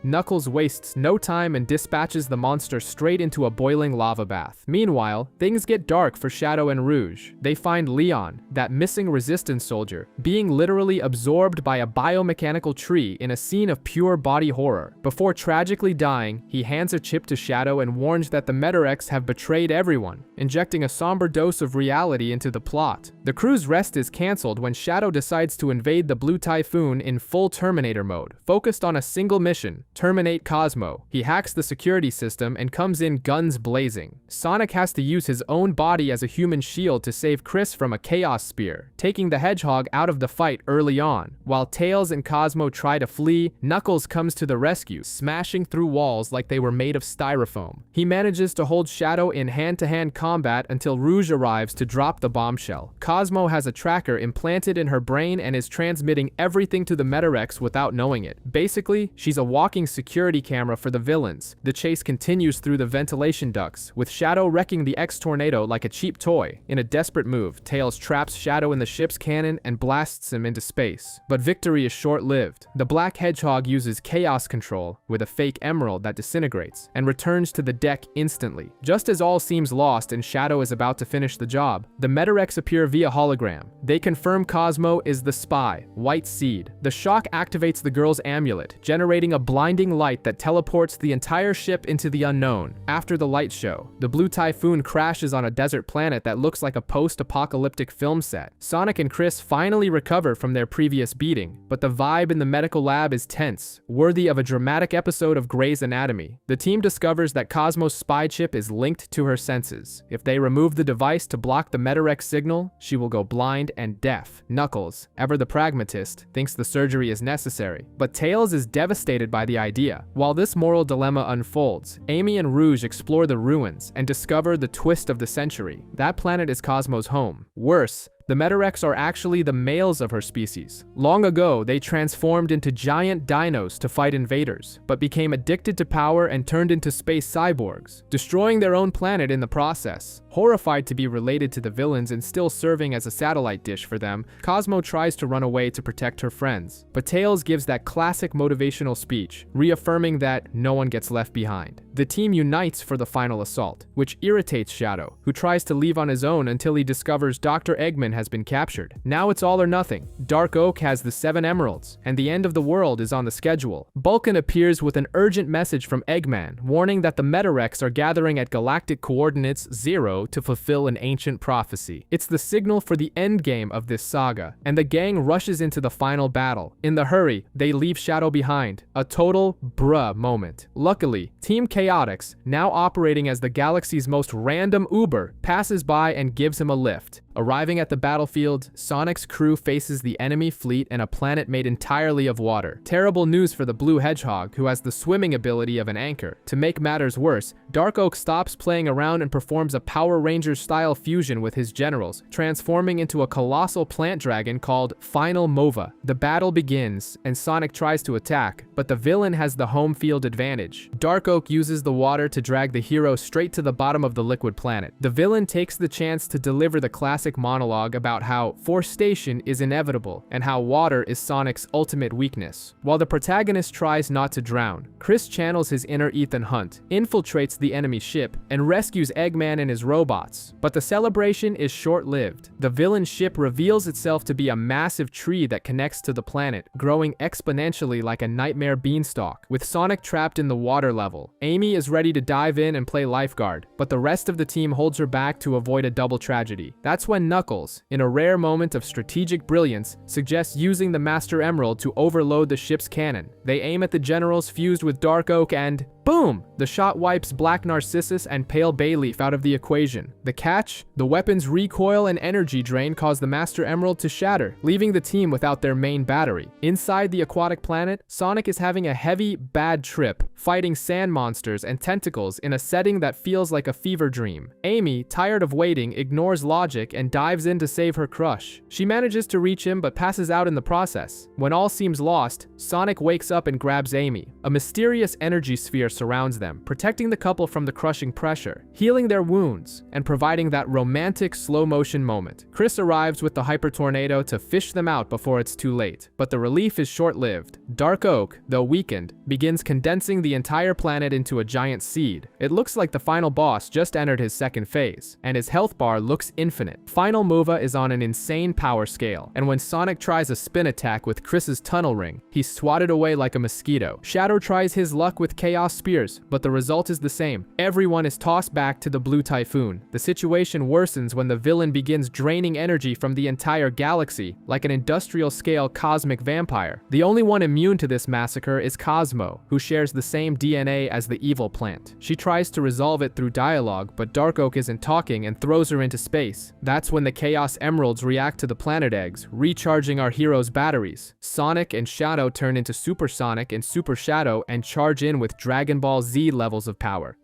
Knuckles wastes no time and dispatches the monster straight into a boiling lava bath. Meanwhile, things get dark for Shadow and Rouge. They find Leon, that missing resistance soldier, being literally absorbed by a biomechanical tree in a scene of pure body horror. Before tragically dying, he hands a chip to Shadow and warns that the Metarex have betrayed everyone, injecting a somber dose of reality into the plot. The crew's rest is cancelled when Shadow decides to invade the Blue Typhoon in full Terminator mode, focused on a single mission: terminate Cosmo. He hacks the security system and comes in guns blazing. Sonic has to use his own body as a human shield to save Chris from a Chaos Spear, taking the Hedgehog out of the fight early on. While Tails and Cosmo try to flee, Knuckles comes to the rescue, smashing through walls like they were made of styrofoam. He manages to hold Shadow in hand-to-hand combat until Rouge arrives to drop the bombshell. Cosmo has a tracker implanted in her brain and is transmitting everything to the Metarex without knowing it. Basically, she's a walking security camera for the villains. The chase continues through the ventilation ducts, with Shadow wrecking the X-Tornado like a cheap toy. In a desperate move, Tails traps Shadow in the ship's cannon and blasts him into space. But victory is short-lived. The Black Hedgehog uses Chaos Control with a fake emerald that disintegrates, and returns to the deck instantly. Just as all seems lost and Shadow is about to finish the job, the Metarex appear via hologram. They confirm Cosmo is the spy, White Seed. The shock activates the girl's amulet, generating a blinding light that teleports the entire ship into the unknown. After the light show, the Blue Typhoon crashes on a desert planet that looks like a post-apocalyptic film set. Sonic and Chris finally recover from their previous beating, but the vibe in the medical lab is tense, worthy of a dramatic episode of Grey's Anatomy. The team discovers that Cosmo's spy chip is linked to her senses. If they remove the device to block the Metarex signal, she will go blind and deaf. Knuckles, ever the pragmatist, thinks the surgery is necessary, but Tails is devastated by the idea. While this moral dilemma unfolds, Amy and Rouge explore the ruins and discover the twist of the century. That planet is Cosmo's home. Worse, the Metarex are actually the males of her species. Long ago, they transformed into giant dinos to fight invaders, but became addicted to power and turned into space cyborgs, destroying their own planet in the process. Horrified to be related to the villains and still serving as a satellite dish for them, Cosmo tries to run away to protect her friends. But Tails gives that classic motivational speech, reaffirming that no one gets left behind. The team unites for the final assault, which irritates Shadow, who tries to leave on his own until he discovers Dr. Eggman has been captured. Now it's all or nothing. Dark Oak has the 7 emeralds, and the end of the world is on the schedule. Vulcan appears with an urgent message from Eggman, warning that the Metarex are gathering at galactic coordinates 0 to fulfill an ancient prophecy. It's the signal for the endgame of this saga, and the gang rushes into the final battle. In the hurry, they leave Shadow behind. A total bruh moment. Luckily, Team Chaotix, now operating as the galaxy's most random Uber, passes by and gives him a lift. Arriving at the battlefield, Sonic's crew faces the enemy fleet and a planet made entirely of water. Terrible news for the Blue Hedgehog, who has the swimming ability of an anchor. To make matters worse, Dark Oak stops playing around and performs a Power Rangers-style fusion with his generals, transforming into a colossal plant dragon called Final Mova. The battle begins, and Sonic tries to attack, but the villain has the home field advantage. Dark Oak uses the water to drag the hero straight to the bottom of the liquid planet. The villain takes the chance to deliver the classic monologue about how forestation is inevitable and how water is Sonic's ultimate weakness. While the protagonist tries not to drown, Chris channels his inner Ethan Hunt, infiltrates the enemy ship, and rescues Eggman and his robots. But the celebration is short-lived. The villain ship reveals itself to be a massive tree that connects to the planet, growing exponentially like a nightmare beanstalk. With Sonic trapped in the water level, Amy is ready to dive in and play lifeguard, but the rest of the team holds her back to avoid a double tragedy. That's when Knuckles, in a rare moment of strategic brilliance, suggests using the Master Emerald to overload the ship's cannon. They aim at the generals fused with Dark Oak and boom! The shot wipes Black Narcissus and Pale Bayleaf out of the equation. The catch? The weapon's recoil and energy drain cause the Master Emerald to shatter, leaving the team without their main battery. Inside the aquatic planet, Sonic is having a heavy, bad trip, fighting sand monsters and tentacles in a setting that feels like a fever dream. Amy, tired of waiting, ignores logic and dives in to save her crush. She manages to reach him but passes out in the process. When all seems lost, Sonic wakes up and grabs Amy. A mysterious energy sphere surrounds them, protecting the couple from the crushing pressure, healing their wounds, and providing that romantic slow-motion moment. Chris arrives with the hyper tornado to fish them out before it's too late, but the relief is short-lived. Dark Oak, though weakened, begins condensing the entire planet into a giant seed. It looks like the final boss just entered his second phase, and his health bar looks infinite. Final Mova is on an insane power scale, and when Sonic tries a spin attack with Chris's tunnel ring, he's swatted away like a mosquito. Shadow tries his luck with Chaos Spears, but the result is the same. Everyone is tossed back to the Blue Typhoon. The situation worsens when the villain begins draining energy from the entire galaxy, like an industrial-scale cosmic vampire. The only one immune to this massacre is Cosmo, who shares the same DNA as the evil plant. She tries to resolve it through dialogue, but Dark Oak isn't talking and throws her into space. That's when the Chaos Emeralds react to the planet eggs, recharging our hero's batteries. Sonic and Shadow turn into Super Sonic and Super Shadow and charge in with Dragon Ball Z levels of power.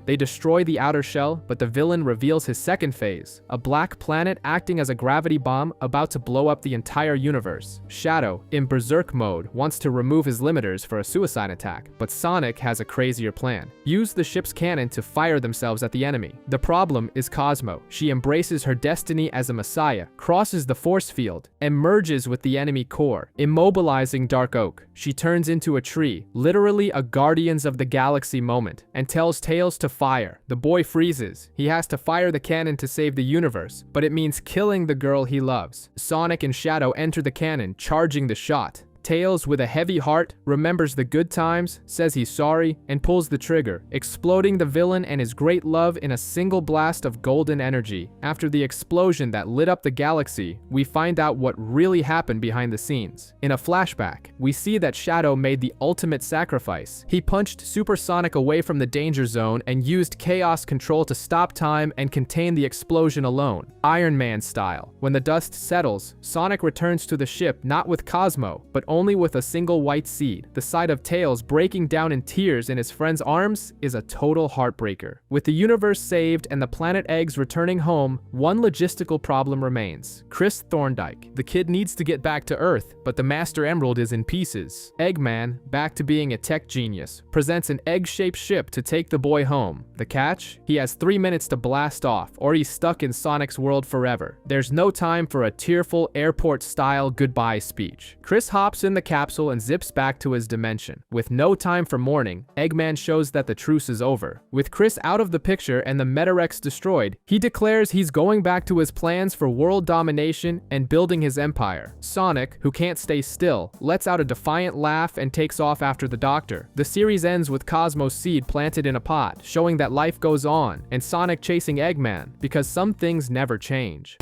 They destroy the outer shell, but the villain reveals his second phase, a black planet acting as a gravity bomb about to blow up the entire universe. Shadow, in berserk mode, wants to remove his limiters for a suicide attack, but Sonic has a crazier plan. Use the ship's cannon to fire themselves at the enemy. The problem is Cosmo. She embraces her destiny as a messiah, crosses the force field, and merges with the enemy core, immobilizing Dark Oak. She turns into a tree, literally a Guardians of the Galaxy moment, and tells Tails to fire. The boy freezes. He has to fire the cannon to save the universe, but it means killing the girl he loves. Sonic and Shadow enter the cannon, charging the shot. Tails, with a heavy heart, remembers the good times, says he's sorry, and pulls the trigger, exploding the villain and his great love in a single blast of golden energy. After the explosion that lit up the galaxy, we find out what really happened behind the scenes. In a flashback, we see that Shadow made the ultimate sacrifice. He punched Super Sonic away from the danger zone and used Chaos Control to stop time and contain the explosion alone, Iron Man style. When the dust settles, Sonic returns to the ship not with Cosmo, but only with a single white seed. The sight of Tails breaking down in tears in his friend's arms is a total heartbreaker. With the universe saved and the planet eggs returning home, one logistical problem remains. Chris Thorndyke. The kid needs to get back to Earth, but the Master Emerald is in pieces. Eggman, back to being a tech genius, presents an egg-shaped ship to take the boy home. The catch? He has 3 minutes to blast off, or he's stuck in Sonic's world forever. There's no time for a tearful airport-style goodbye speech. Chris hops in the capsule and zips back to his dimension. With no time for mourning, Eggman shows that the truce is over. With Chris out of the picture and the Metarex destroyed, he declares he's going back to his plans for world domination and building his empire. Sonic, who can't stay still, lets out a defiant laugh and takes off after the Doctor. The series ends with Cosmo's seed planted in a pot, showing that life goes on, and Sonic chasing Eggman, because some things never change.